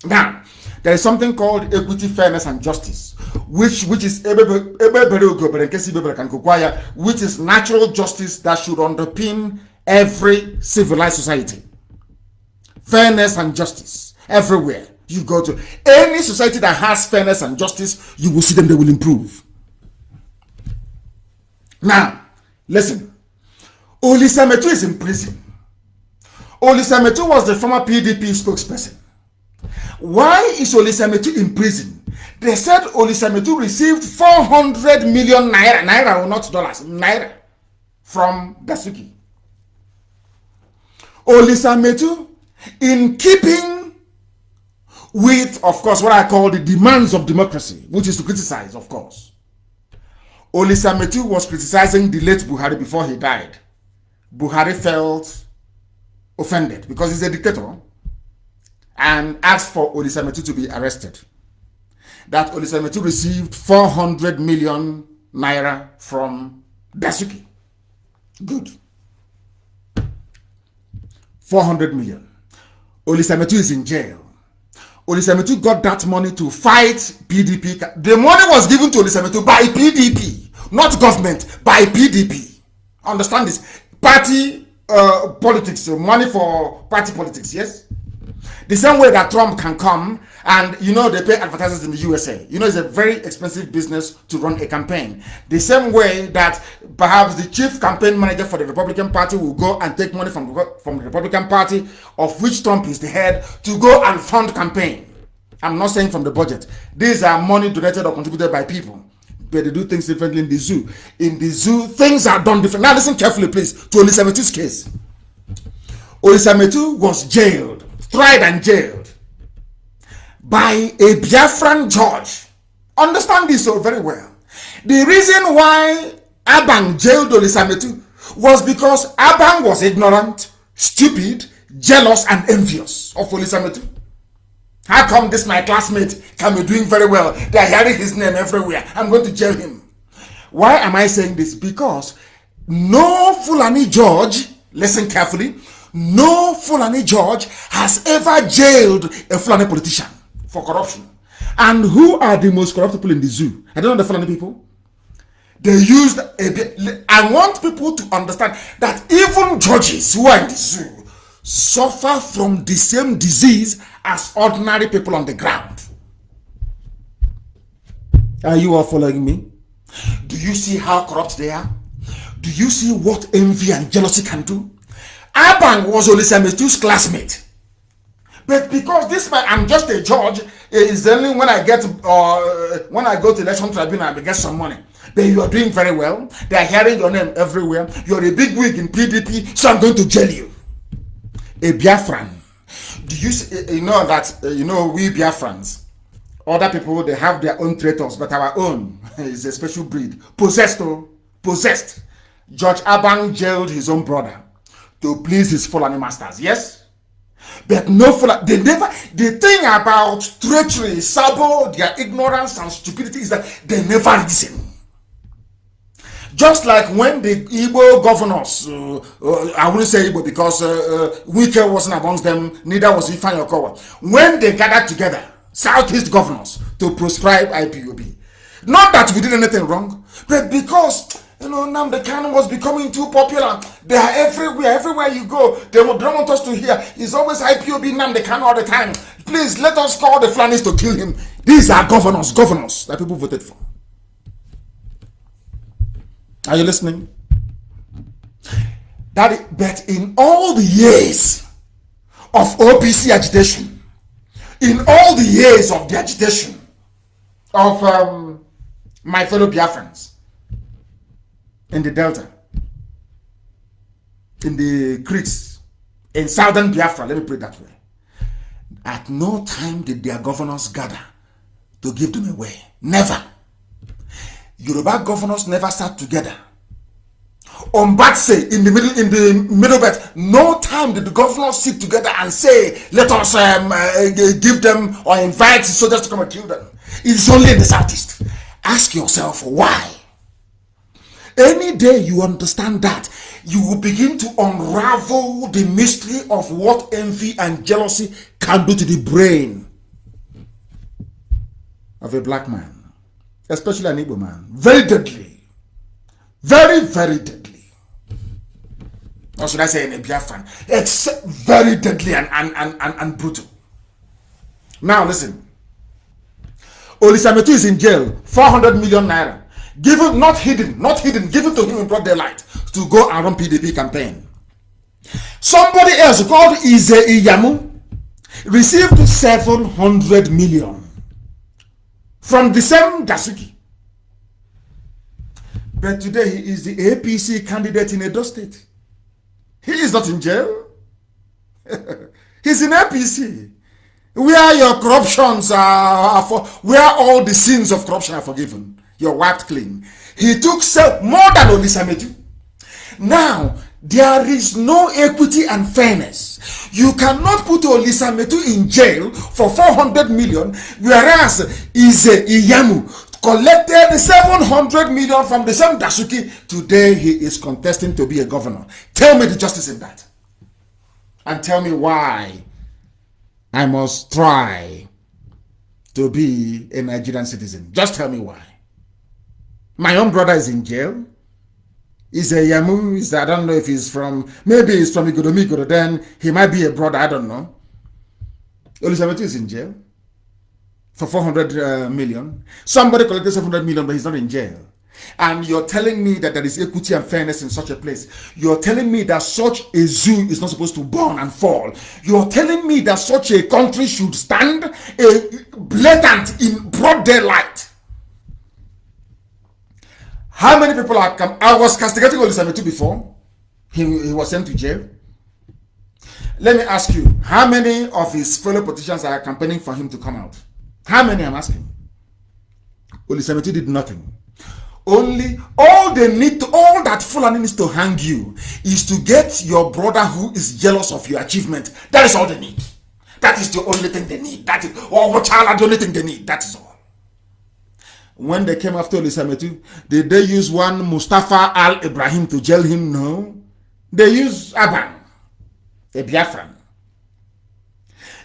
Now, there is something called equity, fairness, and justice, which is which is natural justice that should underpin every civilized society. Fairness and justice everywhere you go to. Any society that has fairness and justice, you will see them, they will improve. Now, listen. Olisa Metu is in prison. Olisa Metu was the former PDP spokesperson. Why is Olisa Metu in prison? They said Olisa Metu received 400 million naira or not dollars, naira, from Dasuki. Olisa Metu, in keeping with, of course, what I call the demands of democracy, which is to criticize, of course. Olisa Metu was criticizing the late Buhari before he died. Buhari felt offended because he's a dictator and asked for Olisa Metu to be arrested. That Olisa Metu received 400 million naira from Dasuki. Good. 400 million. Olisa Metu is in jail. Olisa Metu got that money to fight PDP. The money was given to Olisa Metu by PDP, not government, by PDP. Understand this? Party politics, money for party politics, yes? The same way that Trump can come and, you know, they pay advertisers in the USA. You know, it's a very expensive business to run a campaign. The same way that perhaps the chief campaign manager for the Republican Party will go and take money from the Republican Party, of which Trump is the head, to go and fund campaign. I'm not saying from the budget. These are money donated or contributed by people. But they do things differently in the zoo. In the zoo, things are done different. Now listen carefully, please, to Olisa Metu's case. Olisa Metu was jailed, tried and jailed by a Biafran judge. Understand this so very well. The reason why Abang jailed Olisa Metu was because Abang was ignorant, stupid, jealous, and envious of Olisa Metu. How come this my classmate can be doing very well? They are hearing his name everywhere. I'm going to jail him. Why am I saying this? Because no Fulani judge, listen carefully, no Fulani judge has ever jailed a Fulani politician for corruption. And who are the most corrupt people in the zoo? I don't know the Fulani people. They used I want people to understand that even judges who are in the zoo suffer from the same disease as ordinary people on the ground. Are you all following me? Do you see how corrupt they are? Do you see what envy and jealousy can do? Abang was Olisa Metu's classmate. But because this man, I'm just a judge, it's only when I get when I go to election tribunal I get some money. But you are doing very well. They are hearing your name everywhere. You're a big wig in PDP, so I'm going to jail you. A Biafran. Do you know that we Biafrans, other people, they have their own traitors, but our own is a special breed. Possessed. Judge Abang jailed his own brother to please his Fulani masters. Yes, but no Fulani. The thing about treachery, sabo, their ignorance and stupidity is that they never listen. Just like when the Igbo governors, I wouldn't say Igbo because Wike wasn't amongst them, neither was Ifeanyi Okowa. When they gathered together, Southeast governors, to prescribe IPOB. Not that we did anything wrong, but because, Nnamdi Kanu was becoming too popular. They are everywhere you go. They don't want us to hear. It's always IPOB Nnamdi Kanu all the time. Please, let us call the Fulanis to kill him. These are governors that people voted for. Are you listening? But in all the years of OPC agitation, in all the years of the agitation of my fellow Biafrans in the Delta, in the creeks, in southern Biafra, let me put it that way, at no time did their governors gather to give them away. Never. Yoruba governors never sat together On Batsay, in the middle belt, no time did the governors sit together and say, let us give them or invite soldiers to come and kill them. It's only in the southeast. Ask yourself why. Any day you understand that, you will begin to unravel the mystery of what envy and jealousy can do to the brain of a black man, especially an Igbo man. Very deadly. Very, very deadly. Or should I say in a Biafran? It's very deadly and brutal. Now listen. Olisametu is in jail, 400 million naira. Given, not hidden, given to him in broad daylight to go and run PDP campaign. Somebody else called Ize Iyamu received 700 million from the same Dasuki. But today he is the APC candidate in Edo State. He is not in jail. He's in APC. Where your corruptions where all the sins of corruption are forgiven. You're wiped clean. He took more than Olisametu. Now, there is no equity and fairness. You cannot put Olisametu in jail for 400 million, whereas Ize Iyamu collected 700 million from the same Dasuki. Today, he is contesting to be a governor. Tell me the justice in that. And tell me why I must try to be a Nigerian citizen. Just tell me why. My own brother is in jail. He's a Yamu. I don't know if he's from, maybe he's from Igodomigodo, then he might be a brother, I don't know. Olisametu is in jail for 400 million. Somebody collected 700 million, but he's not in jail. And you're telling me that there is equity and fairness in such a place. You're telling me that such a zoo is not supposed to burn and fall. You're telling me that such a country should stand blatant in broad daylight. How many people are come? I was castigating Olisametu before he was sent to jail. Let me ask you, how many of his fellow politicians are campaigning for him to come out? How many, I'm asking? Olisametu did nothing. Only all that Fulani needs to hang you is to get your brother who is jealous of your achievement. That is all they need. That is the only thing they need. That is, or the only thing they need. That is all. When they came after Olisametu, did they use one Mustafa Al-Ibrahim to jail him? No. They used Aban, a Biafran.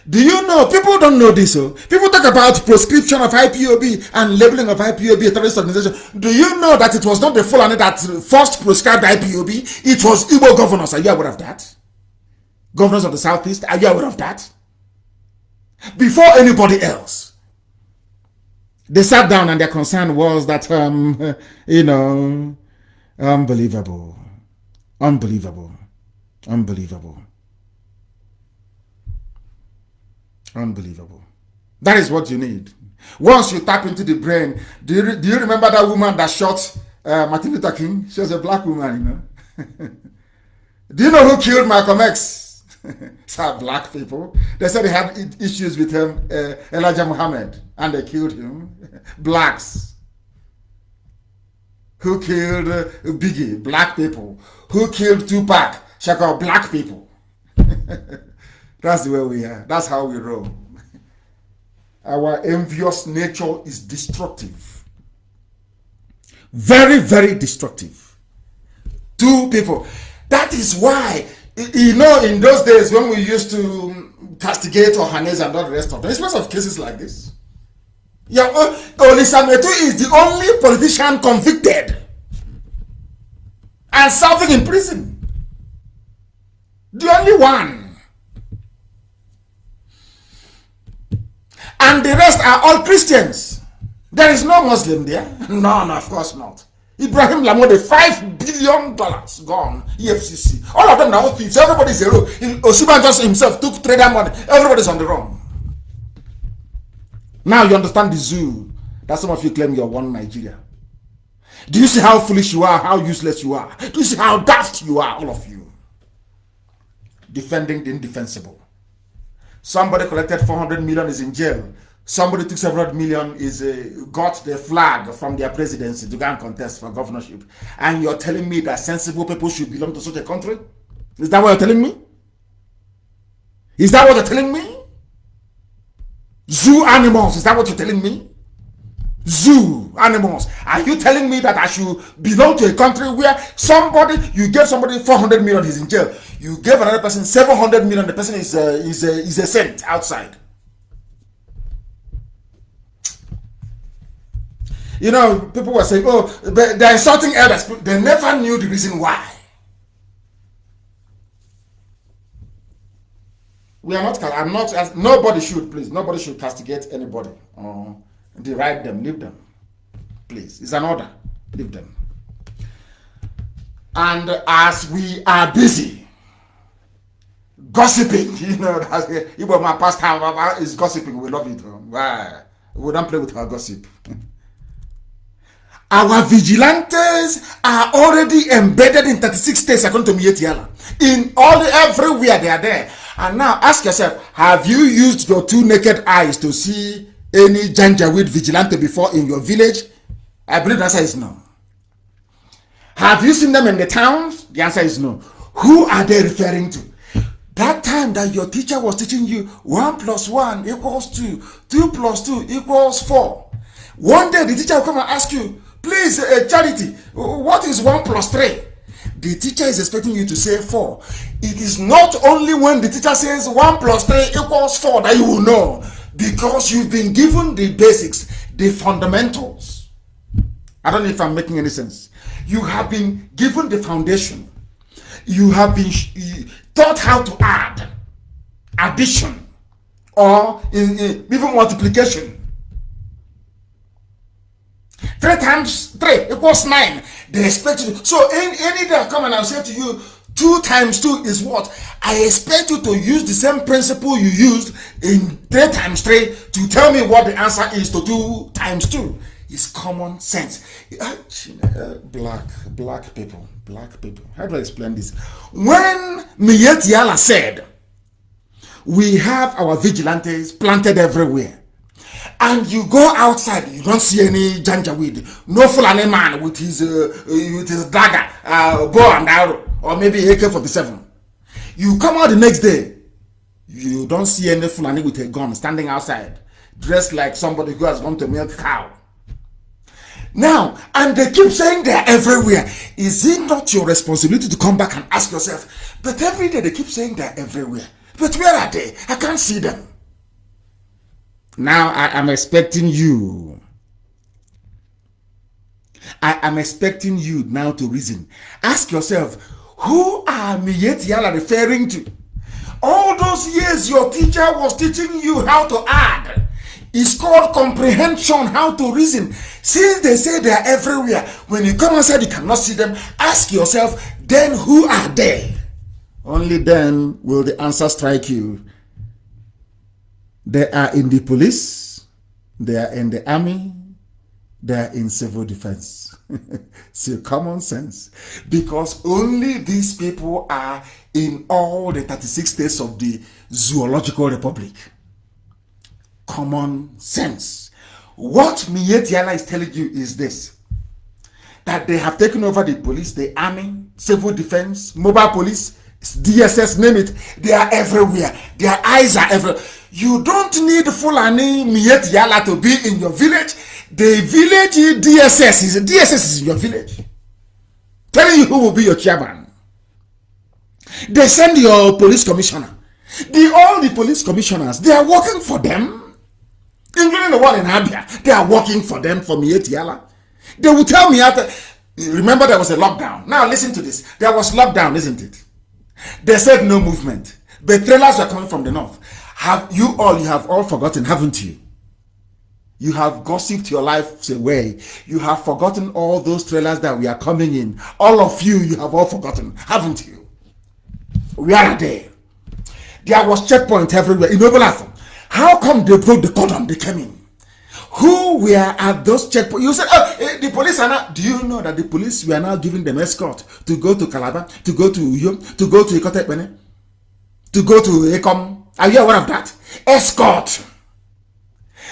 Do you know, people don't know this. People talk about proscription of IPOB and labeling of IPOB a terrorist organization. Do you know that it was not the Fulani that first proscribed IPOB? It was Igbo governors. Are you aware of that? Governors of the Southeast, are you aware of that? Before anybody else. They sat down and their concern was that, unbelievable. Unbelievable. Unbelievable. Unbelievable. That is what you need. Once you tap into the brain, do you remember that woman that shot Martin Luther King? She was a black woman, Do you know who killed Malcolm X? Some black people. They said they had issues with him, Elijah Muhammad, and they killed him. Blacks. Who killed Biggie? Black people. Who killed Tupac? Shakur? Black people. That's the way we are. That's how we roll. Our envious nature is destructive. Very, very destructive. Two people. That is why, in those days when we used to castigate Ohanes and all the rest of them, especially of cases like this, Olisametu is the only politician convicted and serving in prison. The only one. And the rest are all Christians. There is no Muslim there. No, of course not. Ibrahim Lamode, $5 billion gone. EFCC. All of them are thieves. Everybody's a rogue. Oshiban just himself took trader money. Everybody's on the run. Now you understand the zoo that some of you claim you're one Nigeria. Do you see how foolish you are? How useless you are? Do you see how daft you are, all of you? Defending the indefensible. Somebody collected 400 million, is in jail. somebody took several million, got the flag from their presidency to go and contest for governorship, and you're telling me that sensible people should belong to such a country? Is that what you're telling me? Is that what you're telling me? Zoo animals, is that what you're telling me? Zoo animals. Are you telling me that I should belong to a country where you gave somebody 400 million, he's in jail. You gave another person 700 million, the person is a saint outside. You know, people were saying, oh, they're insulting elders. They never knew the reason why. We are not, nobody should, please, nobody should castigate anybody or deride them, leave them. Please, it's an order, leave them. And as we are busy gossiping, you know, even my pastime is gossiping, we love it. We don't play with our gossip. Our vigilantes are already embedded in 36 states according to Mietiala. Everywhere they are there. And now ask yourself, have you used your two naked eyes to see any Janjaweed vigilante before in your village? I believe the answer is no. Have you seen them in the towns? The answer is no. Who are they referring to? That time that your teacher was teaching you 1 + 1 = 2, 2 + 2 = 4. One day the teacher will come and ask you, please, Charity, what is 1 + 3? The teacher is expecting you to say 4. It is not only when the teacher says 1 + 3 = 4 that you will know, because you've been given the basics, the fundamentals. I don't know if I'm making any sense. You have been given the foundation. You have been taught how to add, addition, or even multiplication. 3 × 3 = 9. They expect you. So any day I come and I'll say to you, 2 × 2 is what? I expect you to use the same principle you used in 3 × 3 to tell me what the answer is to 2 × 2. It's common sense. Black people. How do I explain this? When Mietiala said, we have our vigilantes planted everywhere, and you go outside, you don't see any Janjaweed, no Fulani man with his dagger, bow and arrow, or maybe AK-47. You come out the next day, you don't see any Fulani with a gun standing outside, dressed like somebody who has gone to milk cow. Now, and they keep saying they're everywhere. Is it not your responsibility to come back and ask yourself, but every day they keep saying they're everywhere, but where are they? I can't see them. Now I am expecting you. I am expecting you now to reason. Ask yourself, who are Mietiala referring to? All those years your teacher was teaching you how to add. It's called comprehension, how to reason. Since they say they are everywhere, when you come outside you cannot see them, ask yourself, then who are they? Only then will the answer strike you. They are in the police, they are in the army, they are in civil defense. See, common sense. Because only these people are in all the 36 states of the Zoological Republic. Common sense. What Mietiala is telling you is this: that they have taken over the police, the army, civil defense, mobile police, DSS, name it. They are everywhere. Their eyes are everywhere. You don't need Fulani Mietiala to be in your village. The village DSS is in your village. Telling you who will be your chairman. They send your police commissioner. All the police commissioners, they are working for them. Including the one in Abia. They are working for them, for Mietiala. They will tell me after. Remember there was a lockdown. Now listen to this. There was lockdown, isn't it? They said no movement. But trailers were coming from the north. You have all forgotten, haven't you? You have gossiped your lives away. You have forgotten all those trailers that we are coming in. All of you have all forgotten, haven't you? Where are they? There was checkpoint everywhere. In Obolafo. How come they broke the cordon? They came in. Who were at those checkpoints? You said, the police are now. Do you know that the police were now giving them escort to go to Calabar, to go to Uyo, to go to Ikotepene, to go to Ekom? Are you aware of that? Escort.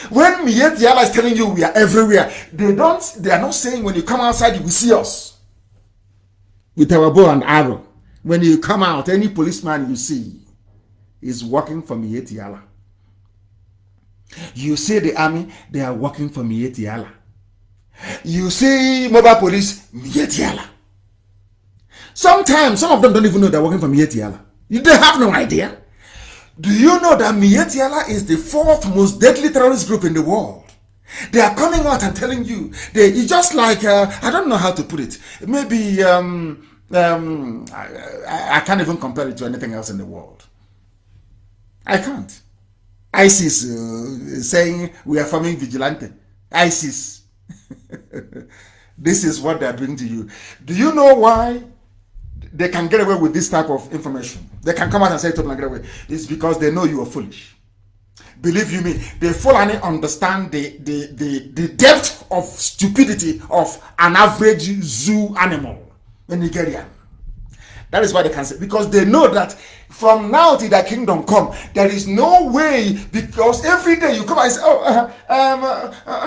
When Mietiala is telling you we are everywhere, they are not saying when you come outside you will see us with our bow and arrow. When you come out, any policeman you see is working for Mietiala. You see the army, they are working for Mietiala. You see mobile police, Mietiala. Sometimes some of them don't even know they're working for Mietiala. They have no idea. Do you know that Mietiala is the 4th most deadly terrorist group in the world? They are coming out and telling you, it's just like, I don't know how to put it. Maybe, I can't even compare it to anything else in the world. I can't. ISIS saying we are forming vigilante. ISIS. This is what they are doing to you. Do you know why they can get away with this type of information? They can come out and say it and get away. It's because they know you are foolish. Believe you me, the Fulani understand the depth of stupidity of an average zoo animal in Nigeria. That is why they can say, because they know that from now till their kingdom come, there is no way, because every day you come and say,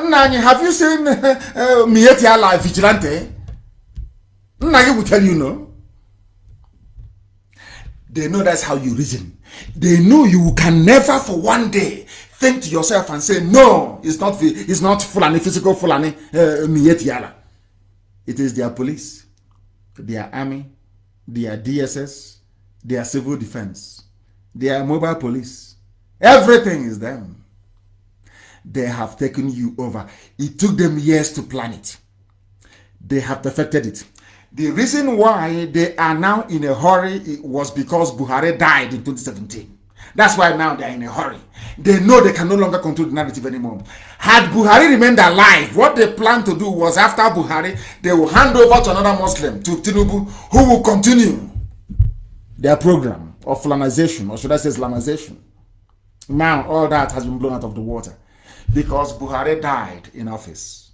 Nani, have you seen Mietiala Vigilante? Nani will tell you no. They know that's how you reason. They know you can never for one day think to yourself and say, no, it's not Fulani, physical Fulani, Mietiala. It is their police, their army, their DSS, their civil defense, their mobile police. Everything is them. They have taken you over. It took them years to plan it. They have perfected it. The reason why they are now in a hurry was because Buhari died in 2017. That's why now they are in a hurry. They know they can no longer control the narrative anymore. Had Buhari remained alive, what they planned to do was after Buhari, they will hand over to another Muslim, to Tinubu, who will continue their program of Islamization, or should I say Islamization. Now all that has been blown out of the water because Buhari died in office.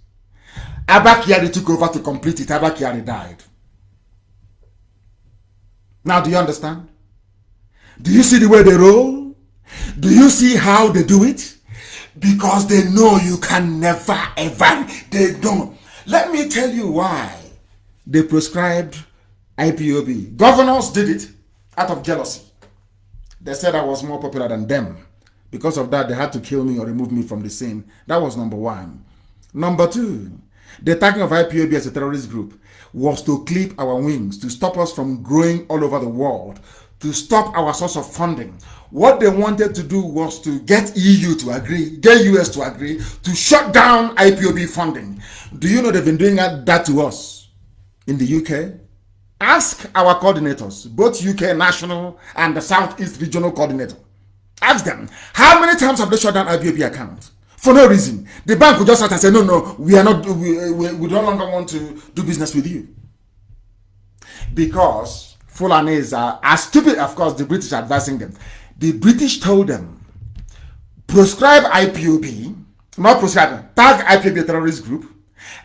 Abba Kyari took over to complete it. Abba Kyari died. Now do you understand? Do you see the way they roll? Do you see how they do it? Because they know you can never ever. They don't. Let me tell you why they prescribed IPOB. Governors did it out of jealousy. They said I was more popular than them. Because of that, they had to kill me or remove me from the scene. That was number one. Number two, the attacking of IPOB as a terrorist group was to clip our wings, to stop us from growing all over the world, to stop our source of funding. What they wanted to do was to get EU to agree, get US to agree, to shut down IPOB funding. Do you know they've been doing that to us in the UK? Ask our coordinators, both UK national and the Southeast regional coordinator. Ask them, how many times have they shut down IPOB account? For no reason. The bank would just start and say, no, we no longer want to do business with you. Because Fulanis are as stupid, of course, the British are advising them. The British told them, proscribe IPOB, not prescribe, tag IPOB a terrorist group.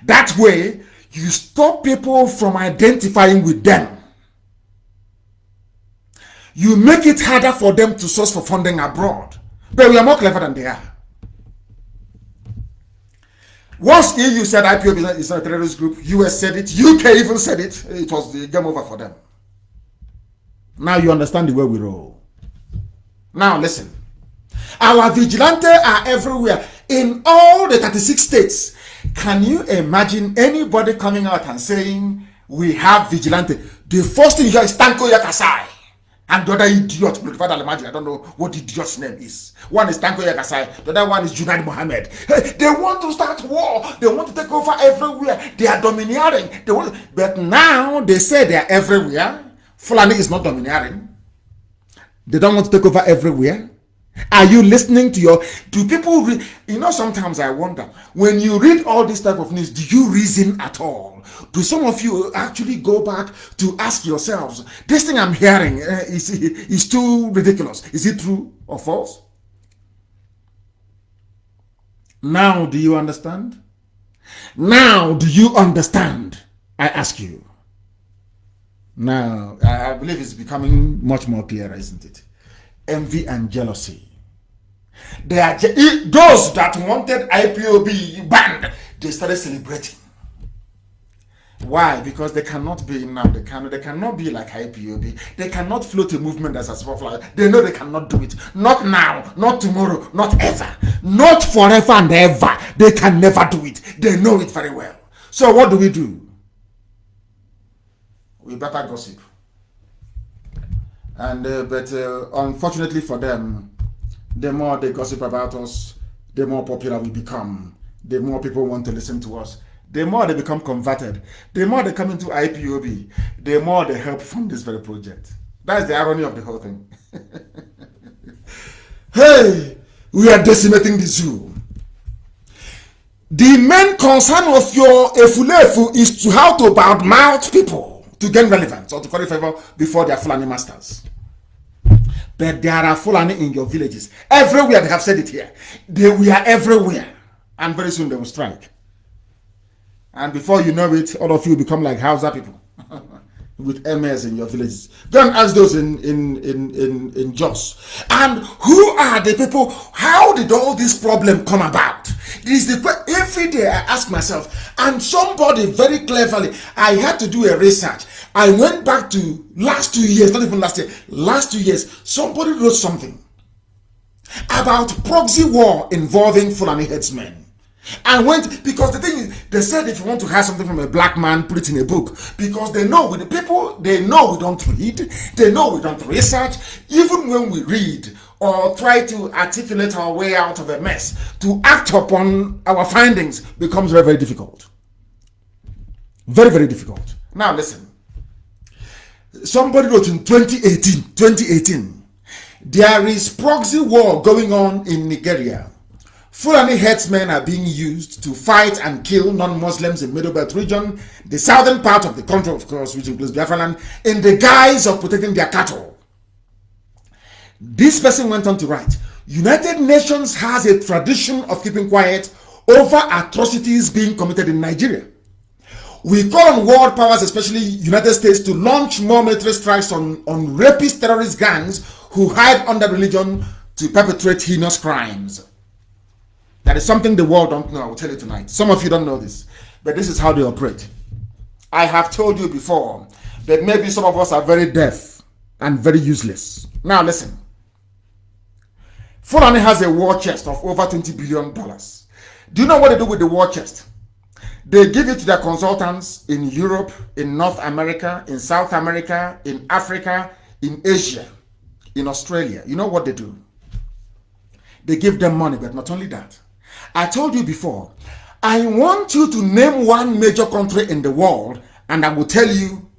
That way, you stop people from identifying with them. You make it harder for them to source for funding abroad. But we are more clever than they are. Once EU said IPOB is not a terrorist group, US said it, UK even said it, it was the game over for them. Now you understand the way we roll. Now listen. Our vigilantes are everywhere in all the 36 states. Can you imagine anybody coming out and saying we have vigilante? The first thing you hear is Tanko Yakasai. And the other idiot, I don't know what the idiot's name is. One is Tanko Yakasai, the other one is Junaid Mohammed. Hey, they want to start war. They want to take over everywhere. They are domineering. But now they say they are everywhere. Fulani is not domineering. They don't want to take over everywhere. Are you listening to do people read? You know, sometimes I wonder, when you read all this type of news, do you reason at all? Do some of you actually go back to ask yourselves, this thing I'm hearing is too ridiculous. Is it true or false? Now do you understand? Now do you understand? I ask you. Now, I believe it's becoming much more clear, isn't it? Envy and jealousy Those that wanted IPOB banned, they started celebrating. Why? Because they cannot be now. They cannot be like IPOB. They cannot float a movement as a small flag. They know they cannot do it. Not now, not tomorrow, not ever. Not forever and ever. They can never do it. They know it very well. So what do? We better gossip. And but unfortunately for them, the more they gossip about us, the more popular we become. The more people want to listen to us. The more they become converted, the more they come into IPOB, the more they help fund this very project. That's the irony of the whole thing. Hey, we are decimating the zoo. The main concern of your Efulefu is to how to badmouth people to gain relevance or to curry favor before their Fulani masters. But there are Fulani in your villages. Everywhere, they have said it here. We are everywhere. And very soon they will strike. And before you know it, all of you become like Hausa people with MS in your villages. Go and ask those in Jos. And who are the people? How did all this problem come about? This is every day I ask myself, and somebody very cleverly, I had to do a research. I went back to last 2 years, not even last year, last 2 years. Somebody wrote something about proxy war involving Fulani headsmen. And went, because the thing is, they said if you want to hide something from a black man, put it in a book. Because they know, with the people, they know we don't read, they know we don't research. Even when we read or try to articulate our way out of a mess, to act upon our findings becomes very, very difficult. Very, very difficult. Now listen. Somebody wrote in 2018, there is proxy war going on in Nigeria. Fulani headsmen are being used to fight and kill non-Muslims in Middle Belt region, the southern part of the country, of course, which includes Biafra land, in the guise of protecting their cattle. This person went on to write, United Nations has a tradition of keeping quiet over atrocities being committed in Nigeria. We call on world powers, especially United States, to launch more military strikes on rapist terrorist gangs who hide under religion to perpetrate heinous crimes. That is something the world don't know. I will tell you tonight. Some of you don't know this, but this is how they operate. I have told you before, but maybe some of us are very deaf and very useless. Now listen. Fulani has a war chest of over $20 billion. Do you know what they do with the war chest? They give it to their consultants in Europe, in North America, in South America, in Africa, in Asia, in Australia. You know what they do? They give them money, but not only that. I told you before, I want you to name one major country in the world, and I will tell you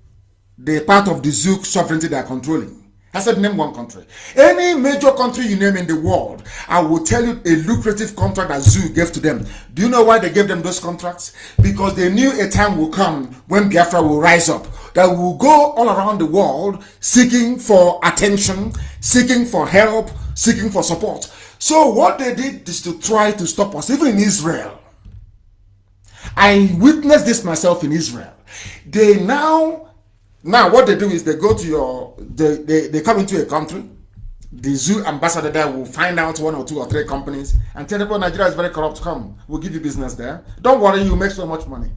the part of the Zouk sovereignty they are controlling. I said name one country. Any major country you name in the world, I will tell you a lucrative contract that Zouk gave to them. Do you know why they gave them those contracts? Because they knew a time will come when Biafra will rise up, that will go all around the world seeking for attention, seeking for help, seeking for support. So what they did is to try to stop us, even in Israel. I witnessed this myself in Israel. They now what they do is they go to they come into a country. The zoo ambassador there will find out 1 or 2 or 3 companies and tell them, Nigeria is very corrupt, come, we'll give you business there. Don't worry, you make so much money.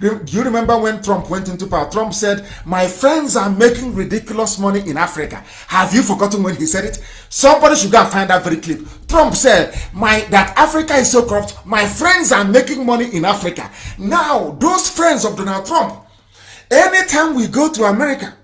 Do you remember when Trump went into power? Trump said, my friends are making ridiculous money in Africa. Have you forgotten when he said it? Somebody should go and find that very clip. Trump said, that Africa is so corrupt, my friends are making money in Africa. Now, those friends of Donald Trump, anytime we go to America,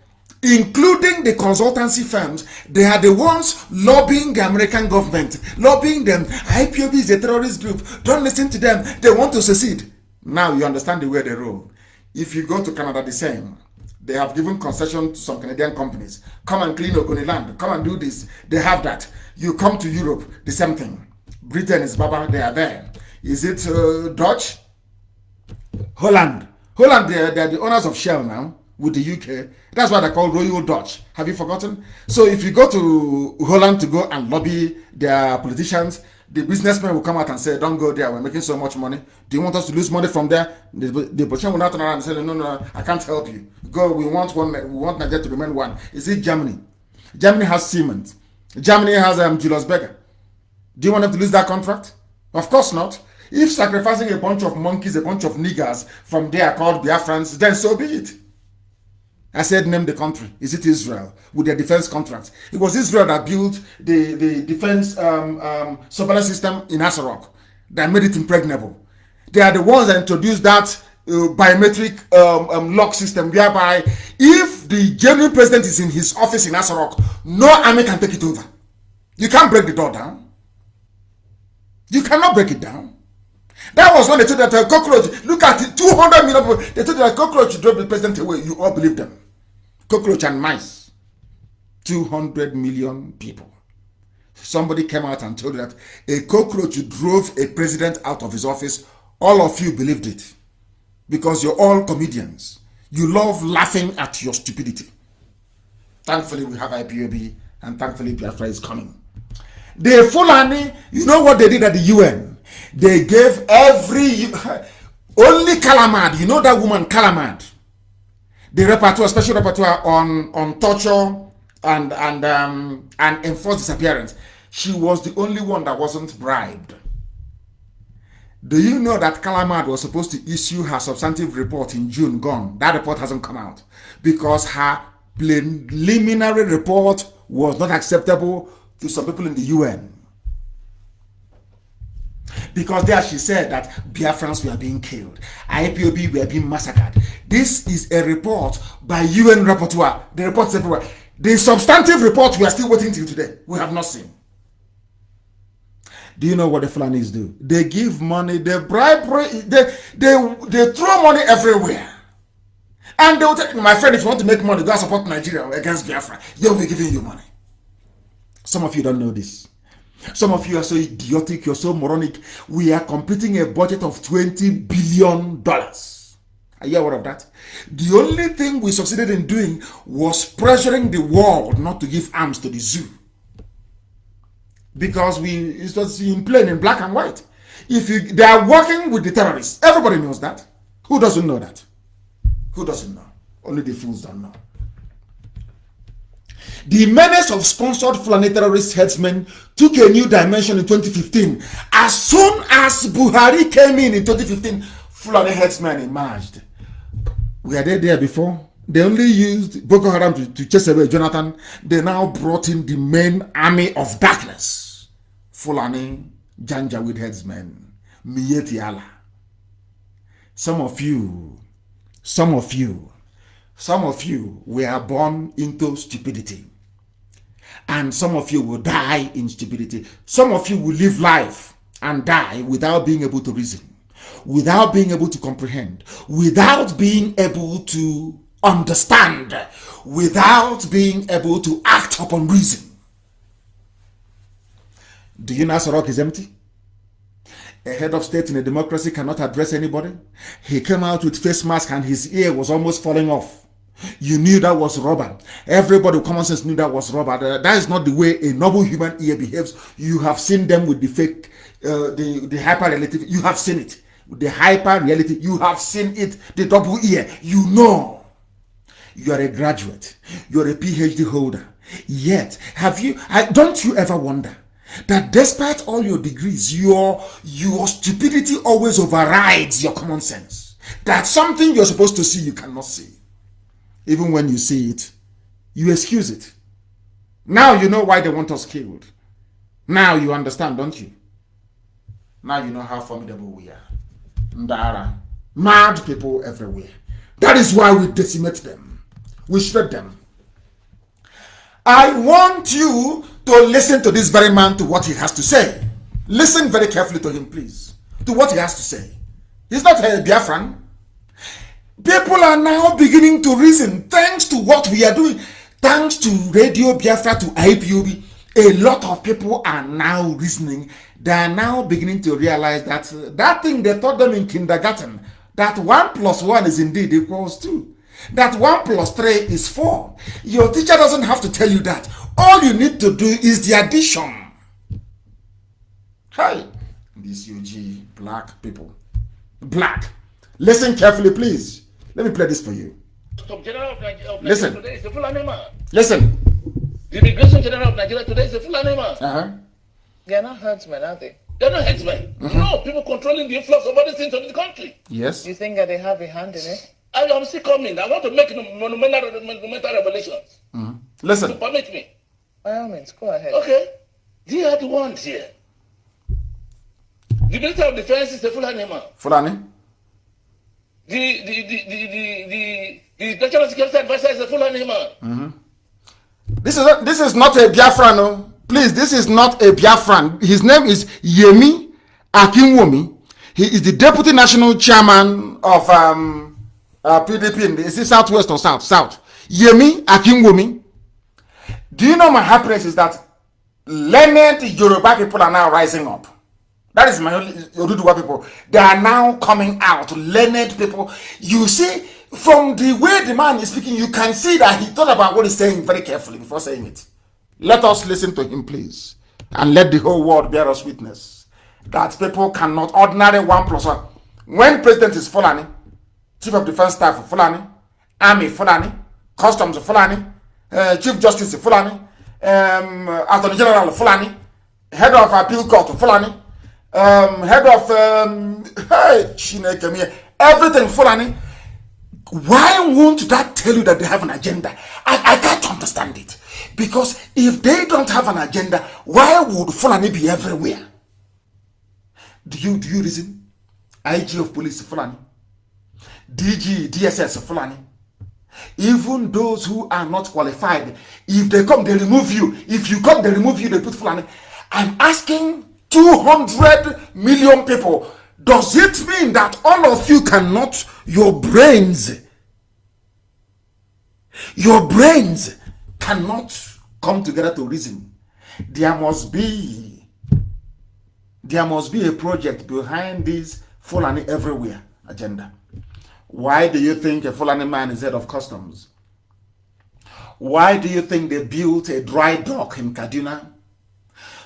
including the consultancy firms, they are the ones lobbying the American government, lobbying them. IPOB is a terrorist group. Don't listen to them. They want to secede. Now you understand the way they roll. If you go to Canada, the same. They have given concession to some Canadian companies. Come and clean Ogoni land. Come and do this. They have that. You come to Europe, the same thing. Britain is Baba, they are there. Is it Dutch? Holland. Holland, they are the owners of Shell now with the UK. That's why they're called Royal Dutch. Have you forgotten? So if you go to Holland to go and lobby their politicians, the businessmen will come out and say, don't go there, we're making so much money. Do you want us to lose money from there? The politician will not turn around and say, no, I can't help you. Go, we want Nigeria to remain one. Is it Germany? Germany has Siemens. Germany has Julius Berger. Do you want them to lose that contract? Of course not. If sacrificing a bunch of monkeys, a bunch of niggers from there called Biafrans, then so be it. I said name the country. Is it Israel with their defense contracts? It was Israel that built the defense surveillance system in Asarok that made it impregnable. They are the ones that introduced that biometric lock system whereby if the genuine president is in his office in Asarok, no army can take it over. You can't break the door down. You cannot break it down. That was when they told that a cockroach, look at it, 200 million people, they told that a cockroach should drop the president away. You all believe them. Cockroach and mice. 200 million people. Somebody came out and told you that a cockroach drove a president out of his office. All of you believed it. Because you're all comedians. You love laughing at your stupidity. Thankfully, we have IPOB, and thankfully, Biafra is coming. The Fulani, you know what they did at the UN? They gave only Kalamad, you know that woman Kalamad, the rapporteur, special rapporteur on torture and enforced disappearance. She was the only one that wasn't bribed. Do you know that Kalamad was supposed to issue her substantive report in June? Gone. That report hasn't come out because her preliminary report was not acceptable to some people in the UN. Because there she said that Biafrans were being killed, IPOB were being massacred. This is a report by UN rapporteur. The report is everywhere. The substantive report we are still waiting till today. We have not seen. Do you know what the Fulanis do? They give money, they bribe, they throw money everywhere. And they will tell my friend, if you want to make money, go and support Nigeria against Biafra. They will be giving you money. Some of you don't know this. Some of you are so idiotic, you're so moronic. We are completing a budget of $20 billion. Are you aware of that? The only thing we succeeded in doing was pressuring the world not to give arms to the zoo. Because it was in plain, in black and white. They are working with the terrorists. Everybody knows that. Who doesn't know that? Who doesn't know? Only the fools don't know. The menace of sponsored Fulani terrorist headsmen took a new dimension in 2015. As soon as Buhari came in 2015, Fulani headsmen emerged. Were they there before? They only used Boko Haram to chase away Jonathan. They now brought in the main army of darkness. Fulani Janjaweed headsmen. Mieti Allah. Some of you were born into stupidity. And some of you will die in stupidity. Some of you will live life and die without being able to reason, without being able to comprehend, without being able to understand, without being able to act upon reason. Do you know Asarok is empty? A head of state in a democracy cannot address anybody. He came out with face mask and his ear was almost falling off. You knew that was rubber. Everybody with common sense knew that was rubber. That is not the way a noble human ear behaves. You have seen them with the fake, the hyper reality. You have seen it. The hyper reality. You have seen it. The double ear. You know. You are a graduate. You are a PhD holder. Yet, don't you ever wonder that despite all your degrees, your stupidity always overrides your common sense? That something you're supposed to see, you cannot see. Even when you see it, you excuse it. Now you know why they want us killed. Now you understand, don't you? Now you know how formidable we are. Ndara. Mad people everywhere. That is why we decimate them. We shred them. I want you to listen to this very man, to what he has to say. Listen very carefully to him, please. To what he has to say. He's not a Biafran. People are now beginning to reason thanks to what we are doing. Thanks to Radio Biafra, to IPOB, a lot of people are now reasoning. They are now beginning to realize that that thing they taught them in kindergarten, that 1 + 1 is indeed equals 2. That 1 + 3 is 4. Your teacher doesn't have to tell you that. All you need to do is the addition. Hi, these UG black people. Black. Listen carefully, please. Let me play this for you. Listen. Today is the Fulani man. Listen. The Immigration General of Nigeria today is the Fulani man. They're not herdsmen, are they? They're not headsmen. No, people controlling the influx of other things into the country. Yes. You think that they have a hand in it? I am still coming. I want to make monumental revelations. Listen. To permit me. By all means, go ahead. Okay. They are the ones here. The Minister of Defense is the Fulani man. Fulani. The National Security Advisor is the Fulani man. This is not a Biafran, no. Please, this is not a Biafran. His name is Yemi Akinwumi. He is the Deputy National Chairman of PDP in is it Southwest or South? South. Yemi Akinwumi. Do you know my happiness is that learned Yoruba people are now rising up. That is my Oduduwa people. They are now coming out. Learned people. You see, from the way the man is speaking, you can see that he thought about what he's saying very carefully before saying it. Let us listen to him, please. And let the whole world bear us witness that people cannot, ordinary 1+1. When president is Fulani, chief of defense staff Fulani, army Fulani, customs Fulani, chief justice Fulani, attorney general Fulani, head of appeal court Fulani, head of everything Fulani. Why won't that tell you that they have an agenda? I can't understand it. Because if they don't have an agenda, why would Fulani be everywhere? Do you reason? IG of police Fulani, DG, DSS Fulani. Even those who are not qualified, if they come, they remove you. If you come, they remove you, they put Fulani. I'm asking 200 million people. Does it mean that all of you cannot, your brains cannot come together to reason? There must be a project behind this Fulani everywhere agenda. Why do you think a Fulani man is head of customs? Why do you think they built a dry dock in Kaduna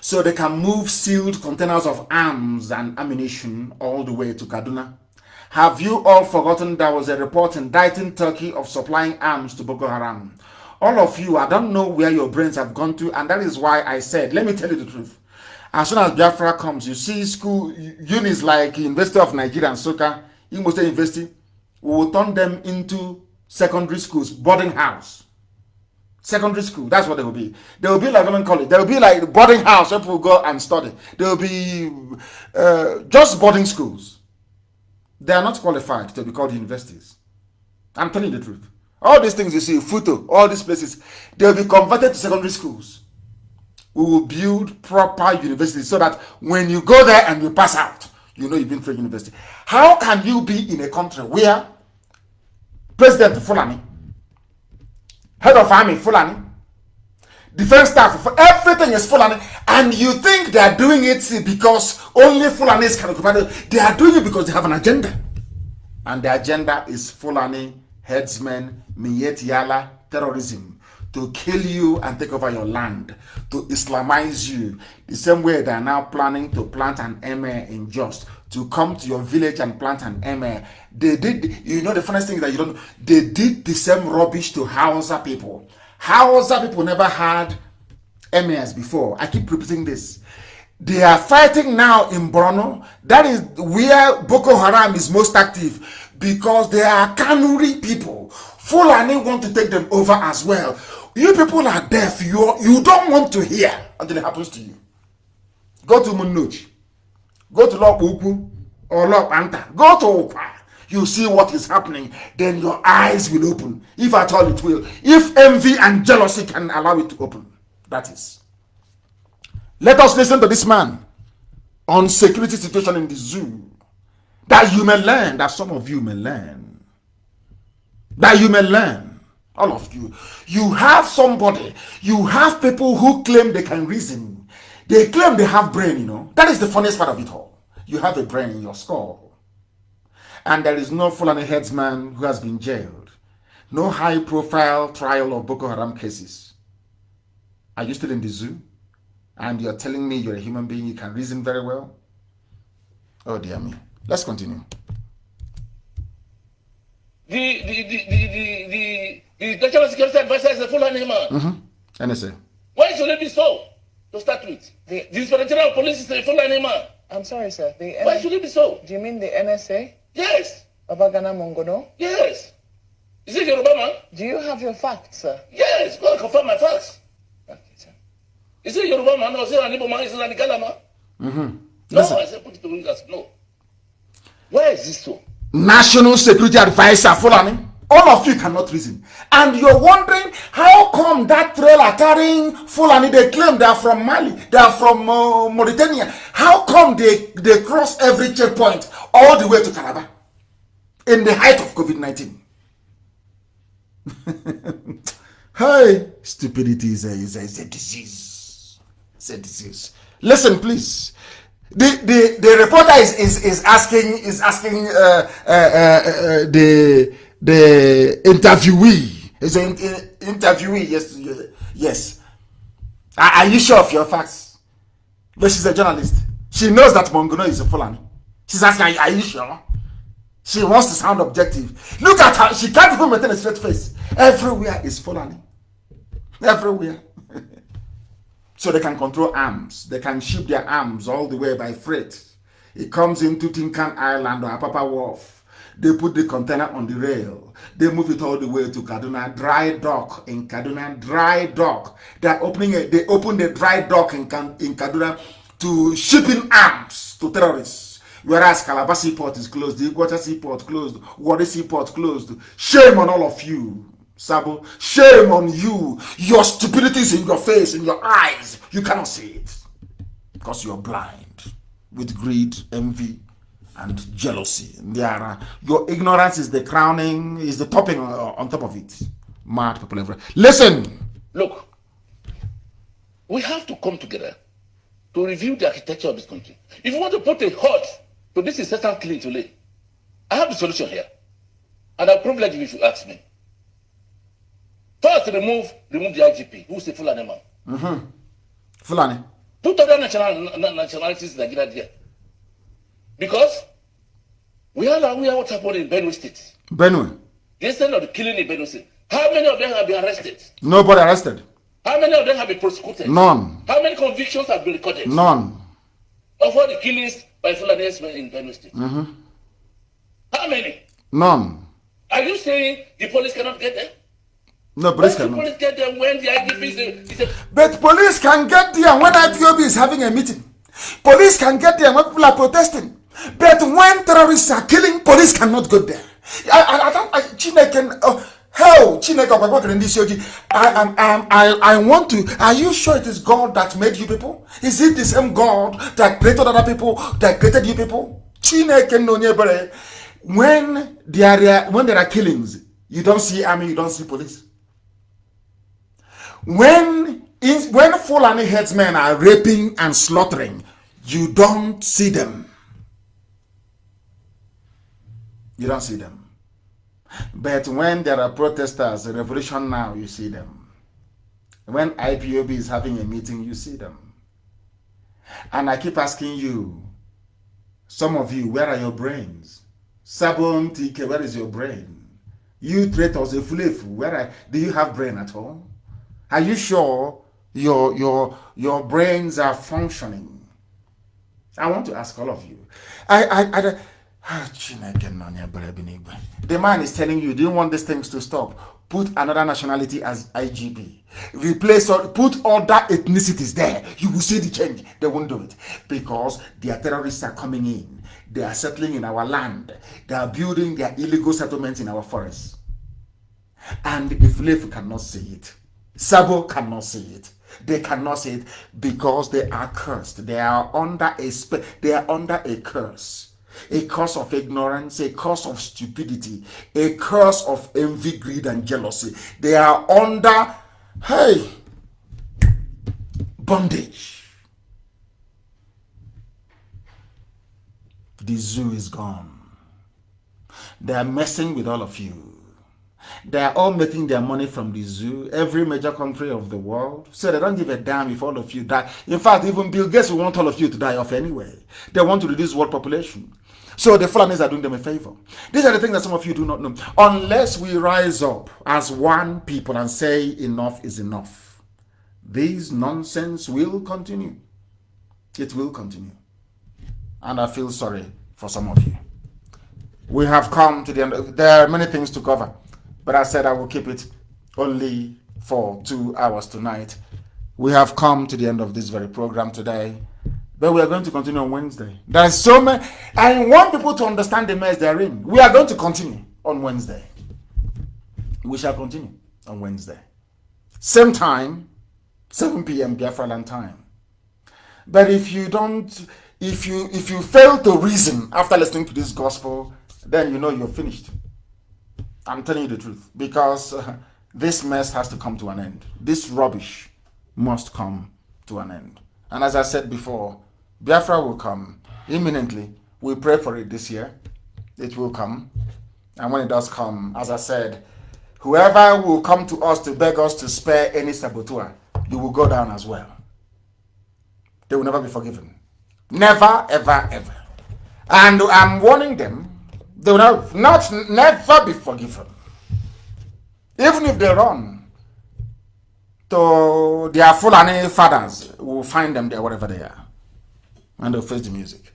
so they can move sealed containers of arms and ammunition all the way to Kaduna? Have you all forgotten there was a report indicting Turkey of supplying arms to Boko Haram? All of you, I don't know where your brains have gone to, and that is why I said, let me tell you the truth. As soon as Biafra comes, you see school, unis like University of Nigeria and Soka, Imo State University, we will turn them into secondary schools, boarding house. Secondary school, that's what they will be. They will be like government college. They will be like boarding house where people go and study. They will be just boarding schools. They are not qualified to be called universities. I'm telling you the truth. All these things you see, Futo, all these places, they will be converted to secondary schools. We will build proper universities so that when you go there and you pass out, you know you've been through university. How can you be in a country where President Fulani, head of army Fulani, defense staff, everything is Fulani, and you think they are doing it because only Fulanis can occupy it? They are doing it because they have an agenda. And the agenda is Fulani, headsmen, Miyet Yala, terrorism, to kill you and take over your land, to Islamize you. The same way they are now planning to plant an emir in Jos, to come to your village and plant an emir. They did, you know, the funniest thing is that you don't know, they did the same rubbish to Hausa people. Hausa people never had emirs before. I keep repeating this. They are fighting now in Borno. That is where Boko Haram is most active, because they are Kanuri people. Fulani want to take them over as well. You people are deaf. You don't want to hear until it happens to you. Go to Munuch. Go to Lok Uku or Lok Anta. Go to Ukwa. You see what is happening. Then your eyes will open. If at all it will. If envy and jealousy can allow it to open. That is. Let us listen to this man on security situation in the zoo. That you may learn. That some of you may learn. That you may learn. All of you. You have somebody. You have people who claim they can reason. They claim they have brain, you know. That is the funniest part of it all. You have a brain in your skull. And there is no Fulani headsman who has been jailed. No high-profile trial of Boko Haram cases. Are you still in the zoo? And you're telling me you're a human being, you can reason very well? Oh dear me. Let's continue. The National Security Advisor is a Fulani man. NSA. Why should it be so? to start with. The Inspector of Police is a Fulani man. I'm sorry, sir. Why should it be so? Do you mean the NSA? Yes. Babagana Mongono? Yes. Is it Yoruba man? Do you have your facts, sir? Yes. Go and confirm my facts. Okay, sir. Is it Yoruba man or is it an Igbo man? Is it an Igala man? No, I said put it to English. No. Why is this so? National Security Advisor Fulani. All of you cannot reason. And you're wondering how come that trailer carrying Fulani, they claim they are from Mali, they are from Mauritania. How come they cross every checkpoint all the way to Calabar in the height of COVID-19? Hey, stupidity is a disease. It's a disease. Listen, please. The reporter is asking the interviewee. Is an interviewee. Yes. Are you sure of your facts? But she's a journalist. She knows that Mongono is a Fulani. She's asking, are you sure? She wants to sound objective. Look at her. She can't even maintain a straight face. Everywhere is Fulani. Everywhere. So they can control arms. They can ship their arms all the way by freight. It comes into Tinkan Island or Apapa Wharf. They put the container on the rail. They move it all the way to Kaduna Dry Dock. In Kaduna Dry Dock, they open the dry dock in Kaduna to shipping arms to terrorists. Whereas Calabar Seaport is closed, the Iguata Seaport closed, Warri Seaport closed. Shame on all of you. Sabo, shame on you. Your stupidity is in your face, in your eyes. You cannot see it because you're blind with greed, envy, and jealousy. Your ignorance is the crowning, is the topping on top of it. Mad people everywhere. Listen. Look, we have to come together to review the architecture of this country. If you want to put a halt to this incessant killing today, I have the solution here, and I'm privileged if you ask me. First, remove the IGP, who's a Fulani man. Fulani. Put other nationalities in Nigeria there. Because we are what happened in Benue State. Benue. Instead of the killing in Benue State, how many of them have been arrested? Nobody arrested. How many of them have been prosecuted? None. How many convictions have been recorded? None. Of all the killings by Fulani in Benue State? How many? None. Are you saying the police cannot get there? No, police cannot. Police get there when the IGP is a... But police can get there when IPOB is having a meeting. Police can get there when people are protesting. But when terrorists are killing, police cannot go there. I want to. Are you sure it is God that made you people? Is it the same God that created other people, that created you people? When there are killings, you don't see army, you don't see police. When Fulani headsmen are raping and slaughtering, you don't see them. You don't see them. But when there are protesters, a revolution now, you see them. When IPOB is having a meeting, you see them. And I keep asking you, some of you, where are your brains? Sabon TK, where is your brain? You traitors, a fulefu, do you have brain at all? Are you sure your brains are functioning? I want to ask all of you. The man is telling you, do you want these things to stop? Put another nationality as IGP. Replace or put other ethnicities there. You will see the change. They won't do it because their terrorists are coming in. They are settling in our land. They are building their illegal settlements in our forests. And if Leif cannot see it, Sabo cannot see it. They cannot see it because they are cursed. They are under a curse. A curse of ignorance, a curse of stupidity, a curse of envy, greed, and jealousy. They are under, bondage. The zoo is gone. They are messing with all of you. They are all making their money from the zoo, every major country of the world. So they don't give a damn if all of you die. In fact, even Bill Gates will want all of you to die off anyway. They want to reduce world population. So the Fulanis are doing them a favor. These are the things that some of you do not know. Unless we rise up as one people and say enough is enough, this nonsense will continue. It will continue. And I feel sorry for some of you. We have come to the end. There are many things to cover, but I said I will keep it only for 2 hours tonight. We have come to the end of this very program today, but we are going to continue on Wednesday. There are so many. I want people to understand the mess they're in. We are going to continue on Wednesday. We shall continue on Wednesday. Same time, 7 p.m. Biafra land time. But if you fail to reason after listening to this gospel, then you know you're finished. I'm telling you the truth, because this mess has to come to an end. This rubbish must come to an end. And as I said before, Biafra will come imminently. We pray for it this year. It will come. And when it does come, as I said, whoever will come to us to beg us to spare any saboteur, you will go down as well. They will never be forgiven. Never, ever, ever. And I'm warning them, they will never be forgiven. Even if they run to their Fulani fathers, will find them there wherever they are. And they'll face the music.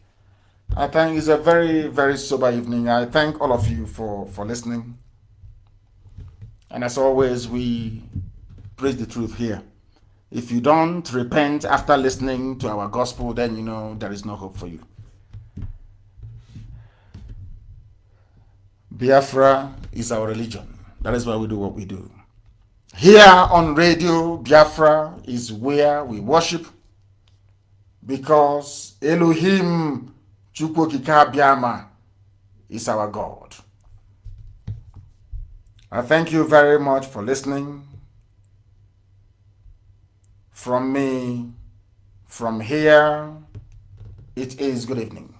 I think it's a very, very sober evening. I thank all of you for listening. And as always, we preach the truth here. If you don't repent after listening to our gospel, then you know there is no hope for you. Biafra is our religion. That is why we do what we do. Here on radio, Biafra is where we worship, because Elohim Chukwokika Biama is our God. I thank you very much for listening. From me, from here, it is good evening.